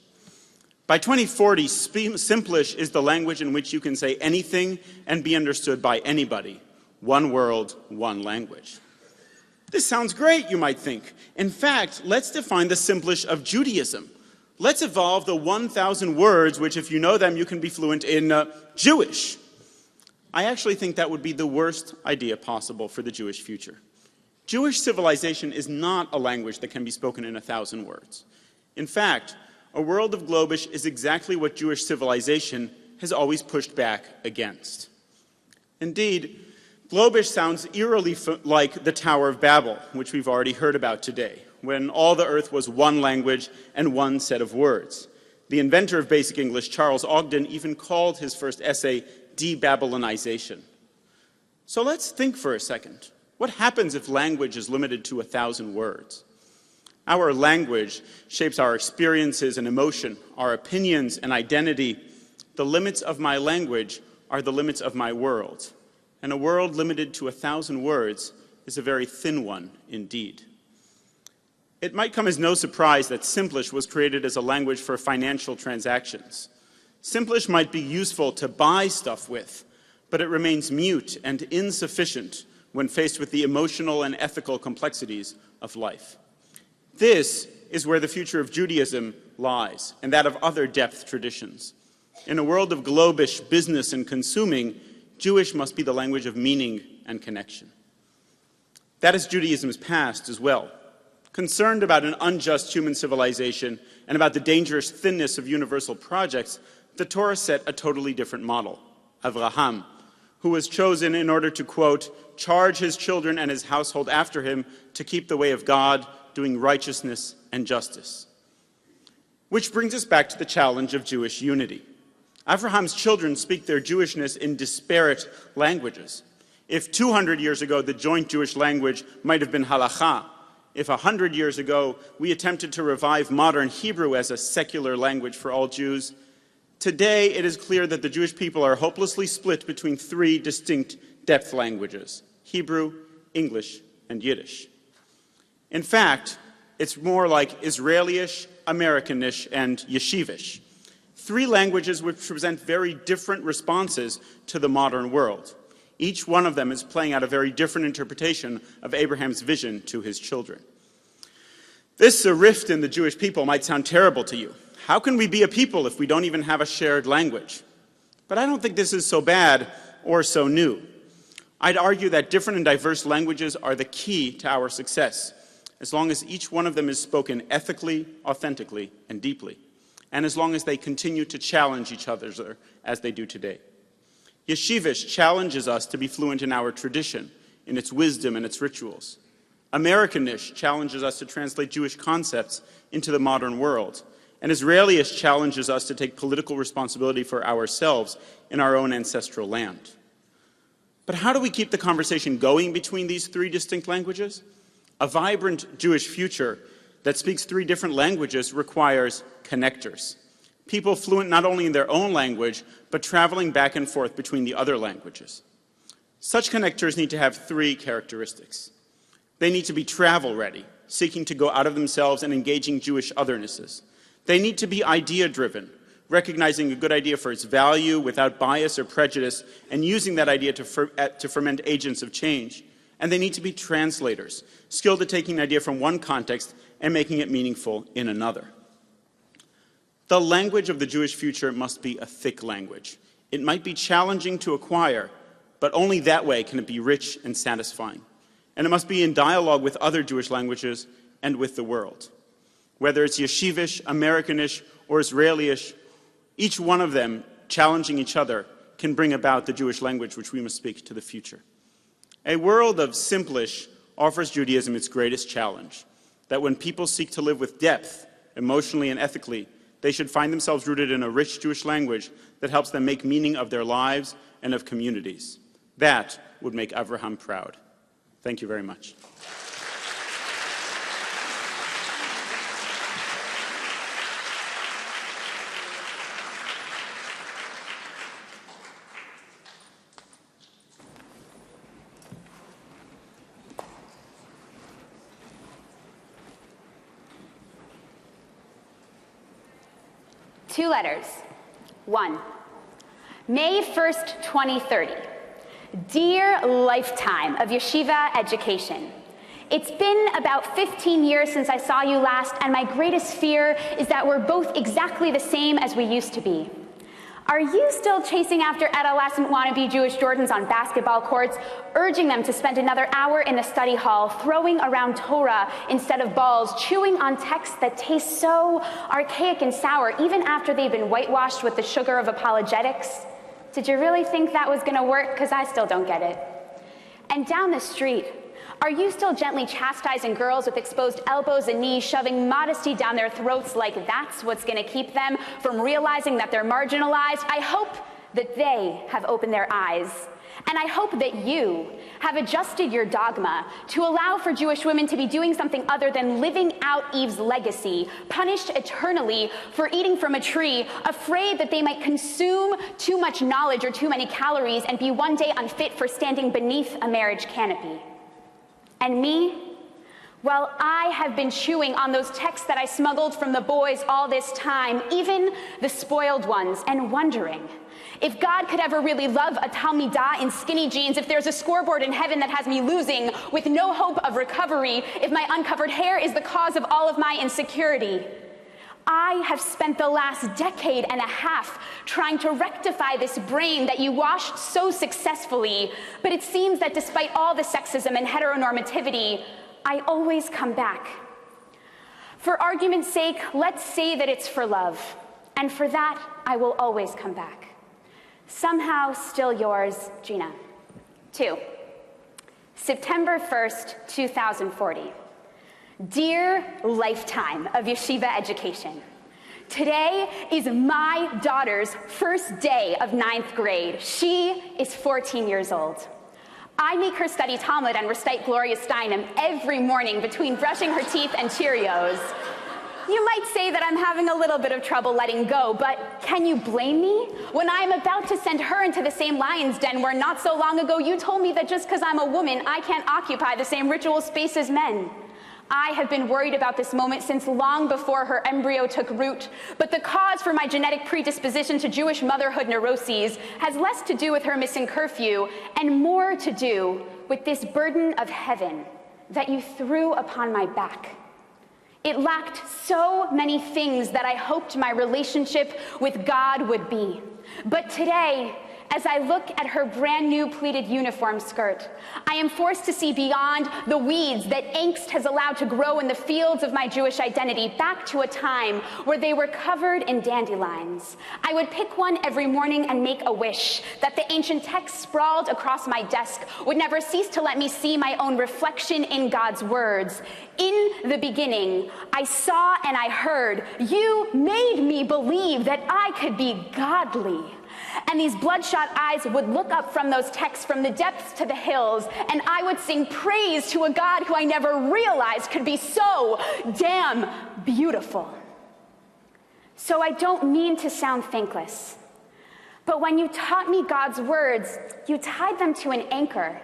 Speaker 6: By 2040, Simplish is the language in which you can say anything and be understood by anybody. One world, one language. This sounds great, you might think. In fact, let's define the Simplish of Judaism. Let's evolve the 1,000 words, which if you know them, you can be fluent in Jewish. I actually think that would be the worst idea possible for the Jewish future. Jewish civilization is not a language that can be spoken in 1,000 words. In fact, a world of Globish is exactly what Jewish civilization has always pushed back against. Indeed, Globish sounds eerily like the Tower of Babel, which we've already heard about today, when all the earth was one language and one set of words. The inventor of basic English, Charles Ogden, even called his first essay de-Babylonization. So let's think for a second. What happens if language is limited to 1,000 words? Our language shapes our experiences and emotion, our opinions and identity. The limits of my language are the limits of my world. And a world limited to 1,000 words is a very thin one indeed. It might come as no surprise that Simplish was created as a language for financial transactions. Simplish might be useful to buy stuff with, but it remains mute and insufficient when faced with the emotional and ethical complexities of life. This is where the future of Judaism lies, and that of other depth traditions. In a world of globish business and consuming, Jewish must be the language of meaning and connection. That is Judaism's past as well. Concerned about an unjust human civilization and about the dangerous thinness of universal projects, the Torah set a totally different model. Avraham, who was chosen in order to, quote, charge his children and his household after him to keep the way of God, doing righteousness and justice. Which brings us back to the challenge of Jewish unity. Avraham's children speak their Jewishness in disparate languages. If 200 years ago the joint Jewish language might have been halakha, if 100 years ago we attempted to revive modern Hebrew as a secular language for all Jews, today it is clear that the Jewish people are hopelessly split between three distinct depth languages: Hebrew, English, and Yiddish. In fact, it's more like Israeli-ish, Americanish, and Yeshivish. Three languages which present very different responses to the modern world. Each one of them is playing out a very different interpretation of Abraham's vision to his children. This rift in the Jewish people might sound terrible to you. How can we be a people if we don't even have a shared language? But I don't think this is so bad or so new. I'd argue that different and diverse languages are the key to our success, as long as each one of them is spoken ethically, authentically, and deeply, and as long as they continue to challenge each other as they do today. Yeshivish challenges us to be fluent in our tradition, in its wisdom and its rituals. Americanish challenges us to translate Jewish concepts into the modern world. And Israeli-ish challenges us to take political responsibility for ourselves in our own ancestral land. But how do we keep the conversation going between these three distinct languages? A vibrant Jewish future that speaks three different languages requires connectors. People fluent not only in their own language, but traveling back and forth between the other languages. Such connectors need to have three characteristics. They need to be travel-ready, seeking to go out of themselves and engaging Jewish othernesses. They need to be idea-driven, recognizing a good idea for its value without bias or prejudice, and using that idea to ferment agents of change. And they need to be translators, skilled at taking an idea from one context and making it meaningful in another. The language of the Jewish future must be a thick language. It might be challenging to acquire, but only that way can it be rich and satisfying. And it must be in dialogue with other Jewish languages and with the world. Whether it's Yeshivish, Americanish, or Israeli-ish, each one of them challenging each other can bring about the Jewish language which we must speak to the future. A world of Simplish offers Judaism its greatest challenge, that when people seek to live with depth, emotionally and ethically, they should find themselves rooted in a rich Jewish language that helps them make meaning of their lives and of communities. That would make Avraham proud. Thank you very much.
Speaker 7: Two letters. 1. May 1st, 2030. Dear lifetime of yeshiva education, it's been about 15 years since I saw you last, and my greatest fear is that we're both exactly the same as we used to be. Are you still chasing after adolescent wannabe Jewish Jordans on basketball courts, urging them to spend another hour in the study hall, throwing around Torah instead of balls, chewing on texts that taste so archaic and sour, even after they've been whitewashed with the sugar of apologetics? Did you really think that was going to work? Because I still don't get it. And down the street, are you still gently chastising girls with exposed elbows and knees, shoving modesty down their throats like that's what's going to keep them from realizing that they're marginalized? I hope that they have opened their eyes. And I hope that you have adjusted your dogma to allow for Jewish women to be doing something other than living out Eve's legacy, punished eternally for eating from a tree, afraid that they might consume too much knowledge or too many calories and be one day unfit for standing beneath a marriage canopy. And me? Well, I have been chewing on those texts that I smuggled from the boys all this time, even the spoiled ones, and wondering if God could ever really love a Talmidah in skinny jeans, if there's a scoreboard in heaven that has me losing with no hope of recovery, if my uncovered hair is the cause of all of my insecurity. I have spent the last decade and a half trying to rectify this brain that you washed so successfully, but it seems that despite all the sexism and heteronormativity, I always come back. For argument's sake, let's say that it's for love, and for that, I will always come back. Somehow, still yours, Gina. 2. September 1st, 2040. Dear lifetime of yeshiva education, today is my daughter's first day of 9th grade. She is 14 years old. I make her study Talmud and recite Gloria Steinem every morning between brushing her teeth and Cheerios. You might say that I'm having a little bit of trouble letting go, but can you blame me? When I'm about to send her into the same lion's den where not so long ago you told me that just because I'm a woman, I can't occupy the same ritual space as men. I have been worried about this moment since long before her embryo took root, but the cause for my genetic predisposition to Jewish motherhood neuroses has less to do with her missing curfew and more to do with this burden of heaven that you threw upon my back. It lacked so many things that I hoped my relationship with God would be. But today, as I look at her brand new pleated uniform skirt, I am forced to see beyond the weeds that angst has allowed to grow in the fields of my Jewish identity back to a time where they were covered in dandelions. I would pick one every morning and make a wish that the ancient text sprawled across my desk would never cease to let me see my own reflection in God's words. In the beginning, I saw and I heard. You made me believe that I could be godly. And these bloodshot eyes would look up from those texts from the depths to the hills, and I would sing praise to a God who I never realized could be so damn beautiful. So I don't mean to sound thankless, but when you taught me God's words, you tied them to an anchor.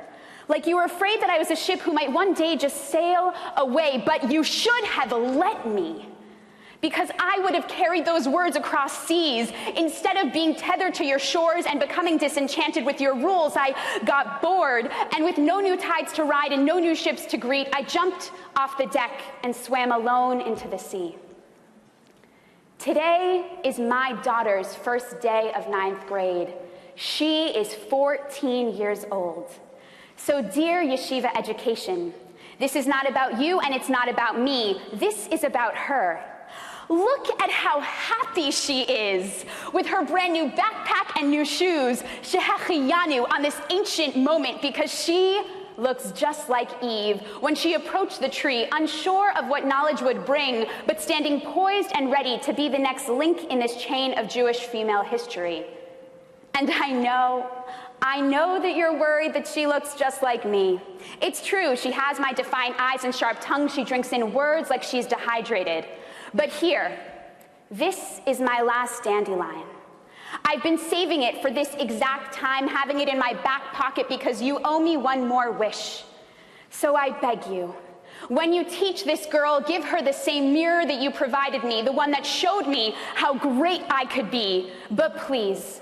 Speaker 7: Like you were afraid that I was a ship who might one day just sail away, but you should have let me. Because I would have carried those words across seas. Instead of being tethered to your shores and becoming disenchanted with your rules, I got bored, and with no new tides to ride and no new ships to greet, I jumped off the deck and swam alone into the sea. Today is my daughter's first day of 9th grade. She is 14 years old. So dear yeshiva education, this is not about you and it's not about me. This is about her. Look at how happy she is with her brand new backpack and new shoes, Shehechiyanu, on this ancient moment, because she looks just like Eve when she approached the tree, unsure of what knowledge would bring, but standing poised and ready to be the next link in this chain of Jewish female history. And I know that you're worried that she looks just like me. It's true, she has my defiant eyes and sharp tongue. She drinks in words like she's dehydrated. But here, this is my last dandelion. I've been saving it for this exact time, having it in my back pocket because you owe me one more wish. So I beg you, when you teach this girl, give her the same mirror that you provided me, the one that showed me how great I could be. But please,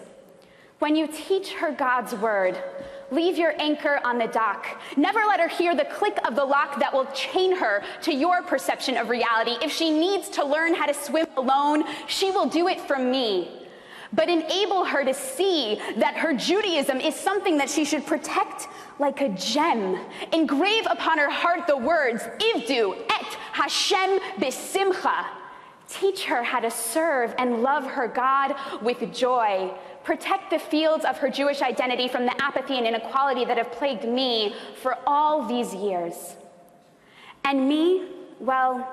Speaker 7: when you teach her God's word, leave your anchor on the dock. Never let her hear the click of the lock that will chain her to your perception of reality. If she needs to learn how to swim alone, she will do it from me. But enable her to see that her Judaism is something that she should protect like a gem. Engrave upon her heart the words, Ivdu et Hashem besimcha. Teach her how to serve and love her God with joy. protect the fields of her Jewish identity from the apathy and inequality that have plagued me for all these years. And me, well,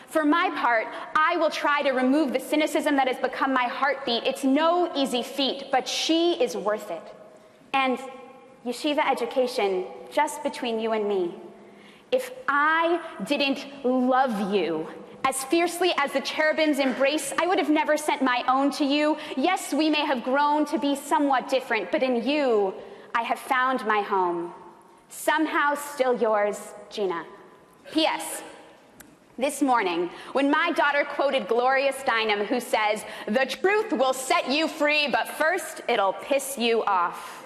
Speaker 7: for my part, I will try to remove the cynicism that has become my heartbeat. It's no easy feat, but she is worth it. And yeshiva education, just between you and me, if I didn't love you as fiercely as the cherubim's embrace, I would have never sent my own to you. Yes, we may have grown to be somewhat different, but in you, I have found my home. Somehow still yours, Gina. P.S. This morning, when my daughter quoted Gloria Steinem, who says, "The truth will set you free, but first it'll piss you off,"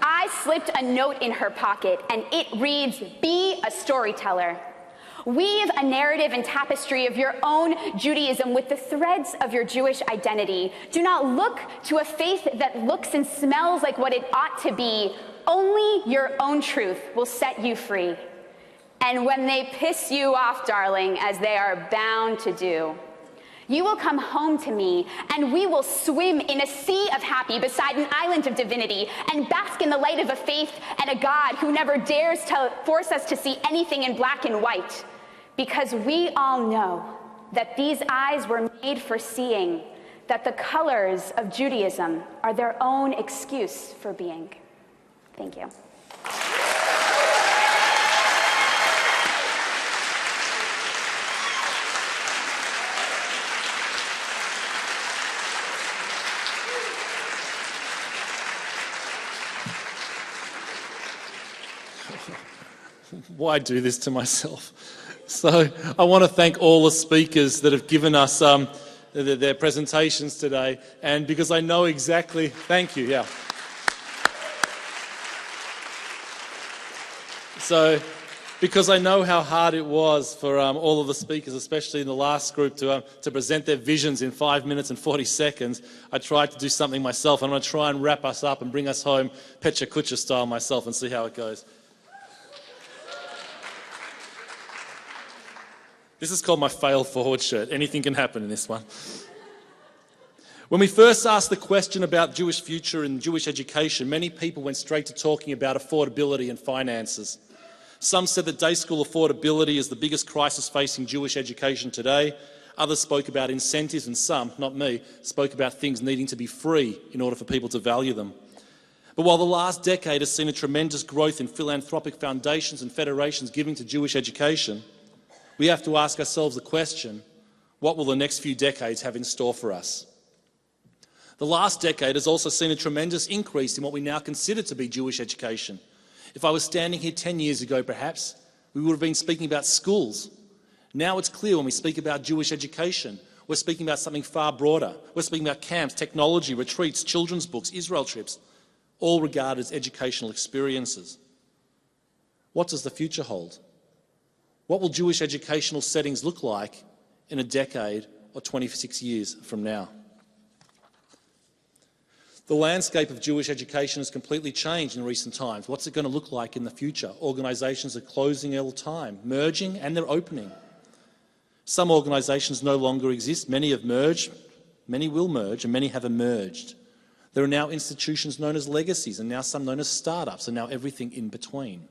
Speaker 7: I slipped a note in her pocket, and it reads, "Be a storyteller. Weave a narrative and tapestry of your own Judaism with the threads of your Jewish identity. Do not look to a faith that looks and smells like what it ought to be. Only your own truth will set you free. And when they piss you off, darling, as they are bound to do, you will come home to me, and we will swim in a sea of happy beside an island of divinity and bask in the light of a faith and a God who never dares to force us to see anything in black and white, because we all know that these eyes were made for seeing, that the colors of Judaism are their own excuse for being." Thank you.
Speaker 1: Why do this to myself? So I want to thank all the speakers that have given us their presentations today, and because I know exactly, thank you, yeah. So because I know how hard it was for all of the speakers, especially in the last group, to present their visions in 5 minutes and 40 seconds, I tried to do something myself. I'm going to try and wrap us up and bring us home Pecha Kucha style myself and see how it goes. This is called my fail forward shirt. Anything can happen in this one. When we first asked the question about Jewish future and Jewish education, many people went straight to talking about affordability and finances. Some said that day school affordability is the biggest crisis facing Jewish education today. Others spoke about incentives, and some, not me, spoke about things needing to be free in order for people to value them. But while the last decade has seen a tremendous growth in philanthropic foundations and federations giving to Jewish education, we have to ask ourselves the question, what will the next few decades have in store for us? The last decade has also seen a tremendous increase in what we now consider to be Jewish education. If I was standing here 10 years ago, perhaps, we would have been speaking about schools. Now it's clear when we speak about Jewish education, we're speaking about something far broader. We're speaking about camps, technology, retreats, children's books, Israel trips, all regarded as educational experiences. What does the future hold? What will Jewish educational settings look like in a decade or 26 years from now? The landscape of Jewish education has completely changed in recent times. What's it going to look like in the future? Organisations are closing all the time, merging, and they're opening. Some organisations no longer exist. Many have merged, many will merge, and many have emerged. There are now institutions known as legacies, and now some known as startups, and now everything in between.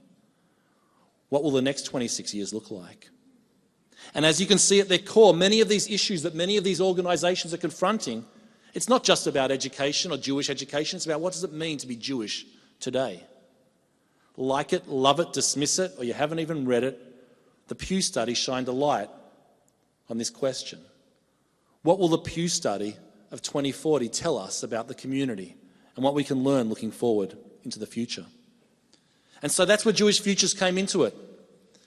Speaker 1: What will the next 26 years look like? And as you can see at their core, many of these issues that many of these organisations are confronting, it's not just about education or Jewish education, it's about what does it mean to be Jewish today. Like it, love it, dismiss it, or you haven't even read it, the Pew study shined a light on this question. What will the Pew study of 2040 tell us about the community and what we can learn looking forward into the future? And so that's where Jewish Futures came into it.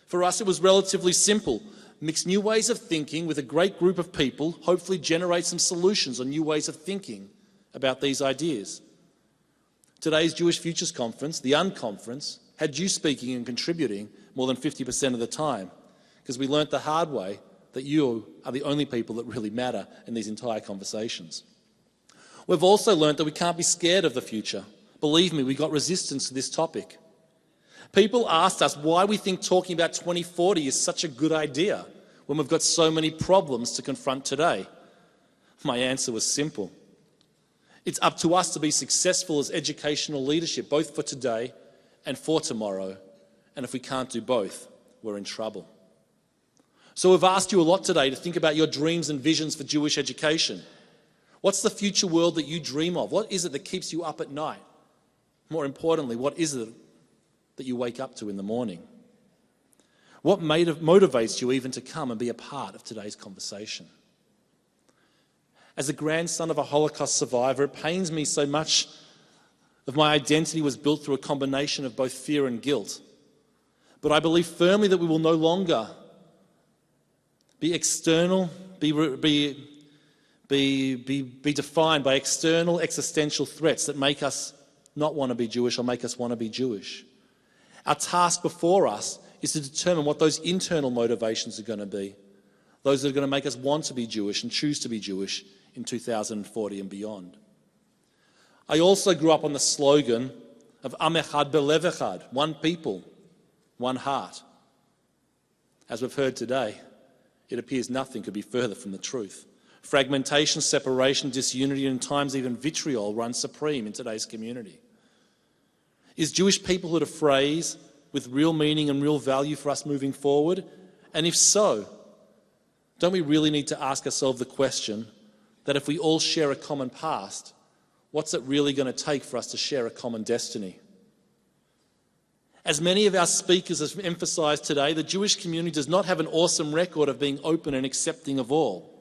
Speaker 1: For us, it was relatively simple. Mix new ways of thinking with a great group of people, hopefully generate some solutions on new ways of thinking about these ideas. Today's Jewish Futures Conference, the Unconference, had you speaking and contributing more than 50% of the time, because we learnt the hard way that you are the only people that really matter in these entire conversations. We've also learnt that we can't be scared of the future. Believe me, we got resistance to this topic. People asked us why we think talking about 2040 is such a good idea when we've got so many problems to confront today. My answer was simple. It's up to us to be successful as educational leadership, both for today and for tomorrow. And if we can't do both, we're in trouble. So we've asked you a lot today to think about your dreams and visions for Jewish education. What's the future world that you dream of? What is it that keeps you up at night? More importantly, what is it that you wake up to in the morning? What motivates you even to come and be a part of today's conversation? As a grandson of a Holocaust survivor, it pains me so much that my identity was built through a combination of both fear and guilt. But I believe firmly that we will no longer be external, be defined by external existential threats that make us not want to be Jewish or make us want to be Jewish. Our task before us is to determine what those internal motivations are going to be, those that are going to make us want to be Jewish and choose to be Jewish in 2040 and beyond. I also grew up on the slogan of Am Echad Belev Echad, one people, one heart. As we've heard today, it appears nothing could be further from the truth. Fragmentation, separation, disunity, and at times even vitriol run supreme in today's community. Is Jewish peoplehood a phrase with real meaning and real value for us moving forward? And if so, don't we really need to ask ourselves the question that if we all share a common past, what's it really going to take for us to share a common destiny? As many of our speakers have emphasised today, the Jewish community does not have an awesome record of being open and accepting of all.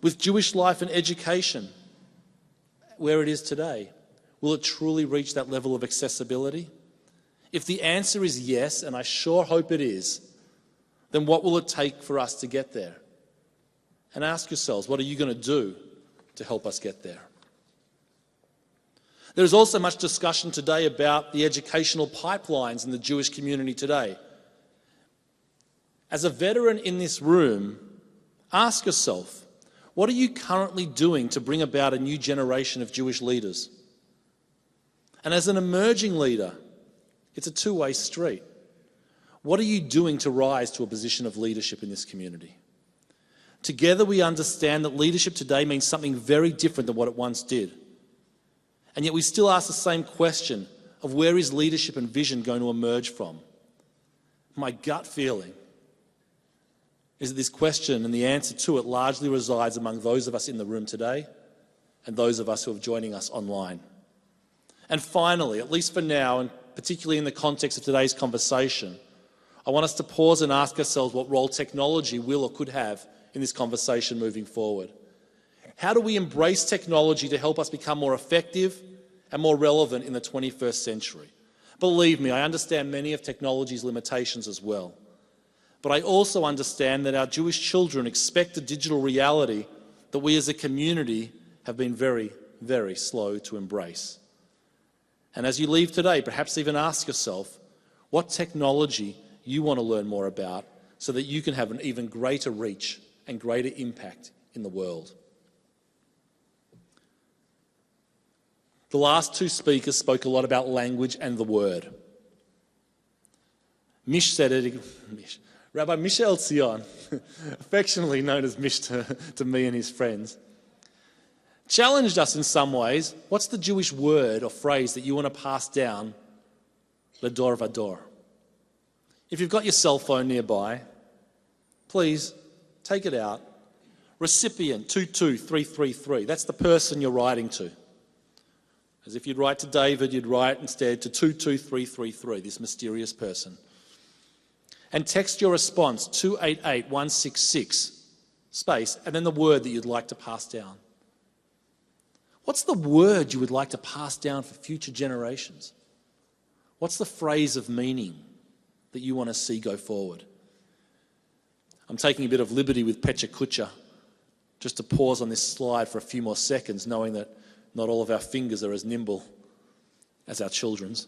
Speaker 1: With Jewish life and education where it is today, will it truly reach that level of accessibility? If the answer is yes, and I sure hope it is, then what will it take for us to get there? And ask yourselves, what are you going to do to help us get there? There is also much discussion today about the educational pipelines in the Jewish community today. As a veteran in this room, ask yourself, what are you currently doing to bring about a new generation of Jewish leaders? And as an emerging leader, it's a two-way street. What are you doing to rise to a position of leadership in this community? Together we understand that leadership today means something very different than what it once did. And yet we still ask the same question of where is leadership and vision going to emerge from? My gut feeling is that this question and the answer to it largely resides among those of us in the room today and those of us who are joining us online. And finally, at least for now, and particularly in the context of today's conversation, I want us to pause and ask ourselves what role technology will or could have in this conversation moving forward. How do we embrace technology to help us become more effective and more relevant in the 21st century? Believe me, I understand many of technology's limitations as well. But I also understand that our Jewish children expect a digital reality that we as a community have been very, very slow to embrace. And as you leave today, perhaps even ask yourself what technology you want to learn more about so that you can have an even greater reach and greater impact in the world. The last two speakers spoke a lot about language and the word. Mish said it, Rabbi Michel Tzion, affectionately known as Mish to me and his friends, challenged us in some ways. What's the Jewish word or phrase that you want to pass down ledor vador? If you've got your cell phone nearby, please take it out. Recipient 22333, that's the person you're writing to. As if you'd write to David, you'd write instead to 22333, this mysterious person. And text your response 288166, space, and then the word that you'd like to pass down. What's the word you would like to pass down for future generations? What's the phrase of meaning that you want to see go forward? I'm taking a bit of liberty with Pecha Kucha, just to pause on this slide for a few more seconds, knowing that not all of our fingers are as nimble as our children's.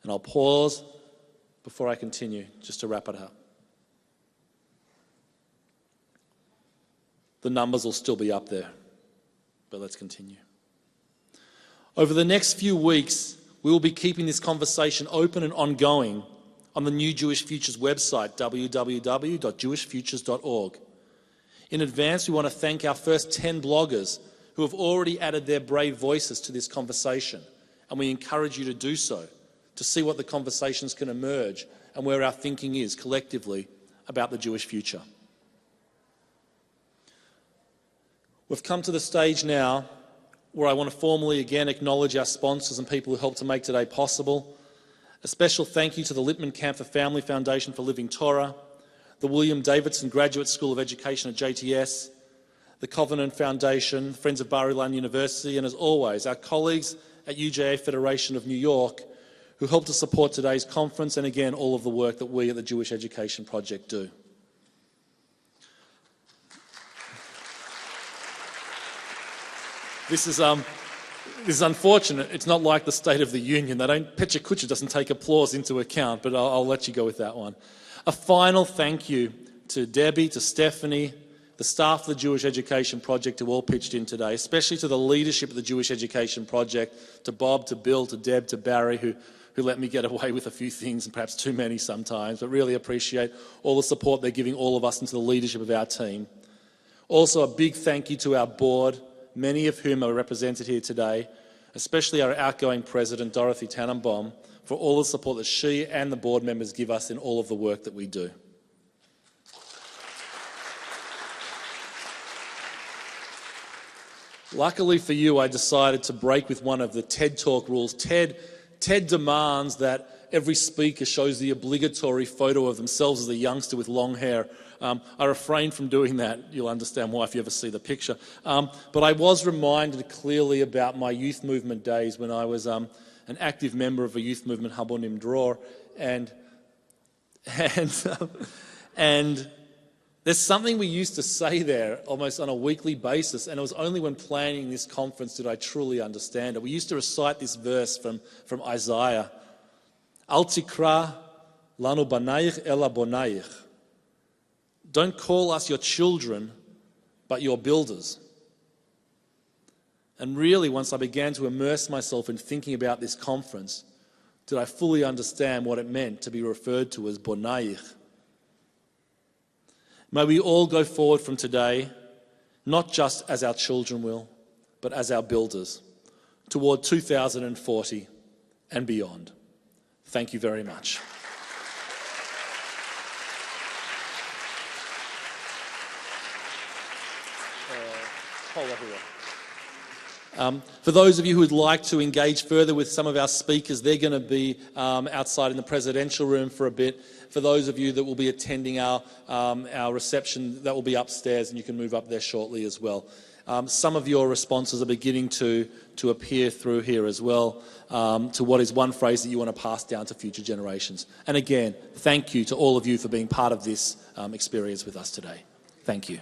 Speaker 1: And I'll pause before I continue, just to wrap it up. The numbers will still be up there, but let's continue. Over the next few weeks, we will be keeping this conversation open and ongoing on the New Jewish Futures website, www.jewishfutures.org. In advance, we want to thank our first 10 bloggers who have already added their brave voices to this conversation, and we encourage you to do so, to see what the conversations can emerge and where our thinking is collectively about the Jewish future. We've come to the stage now where I want to formally again acknowledge our sponsors and people who helped to make today possible. A special thank you to the Littman Camphor Family Foundation for Living Torah, the William Davidson Graduate School of Education at JTS, the Covenant Foundation, Friends of Bar Ilan University, and as always, our colleagues at UJA Federation of New York who helped to support today's conference and again all of the work that we at the Jewish Education Project do. This is unfortunate. It's not like the State of the Union. Pecha Kucha doesn't take applause into account, but I'll let you go with that one. A final thank you to Debbie, to Stephanie, the staff of the Jewish Education Project who all pitched in today, especially to the leadership of the Jewish Education Project, to Bob, to Bill, to Deb, to Barry, who let me get away with a few things and perhaps too many sometimes, but really appreciate all the support they're giving all of us and to the leadership of our team. Also, a big thank you to our board, many of whom are represented here today, especially our outgoing president, Dorothy Tannenbaum, for all the support that she and the board members give us in all of the work that we do. Luckily for you, I decided to break with one of the TED Talk rules. TED demands that every speaker shows the obligatory photo of themselves as a youngster with long hair. I refrained from doing that. You'll understand why if you ever see the picture. But I was reminded clearly about my youth movement days when I was an active member of a youth movement, Habonim Dror, and there's something we used to say there almost on a weekly basis, and it was only when planning this conference did I truly understand it. We used to recite this verse from Isaiah, Al tikra lanu banayich ela bonayich. Don't call us your children, but your builders. And really, once I began to immerse myself in thinking about this conference, did I fully understand what it meant to be referred to as bonayich. May we all go forward from today, not just as our children will, but as our builders, toward 2040 and beyond. Thank you very much. For those of you who would like to engage further with some of our speakers, they're going to be outside in the presidential room for a bit. For those of you that will be attending our reception, that will be upstairs, and you can move up there shortly as well. Some of your responses are beginning to appear through here as well, to what is one phrase that you want to pass down to future generations. And again, thank you to all of you for being part of this experience with us today. Thank you.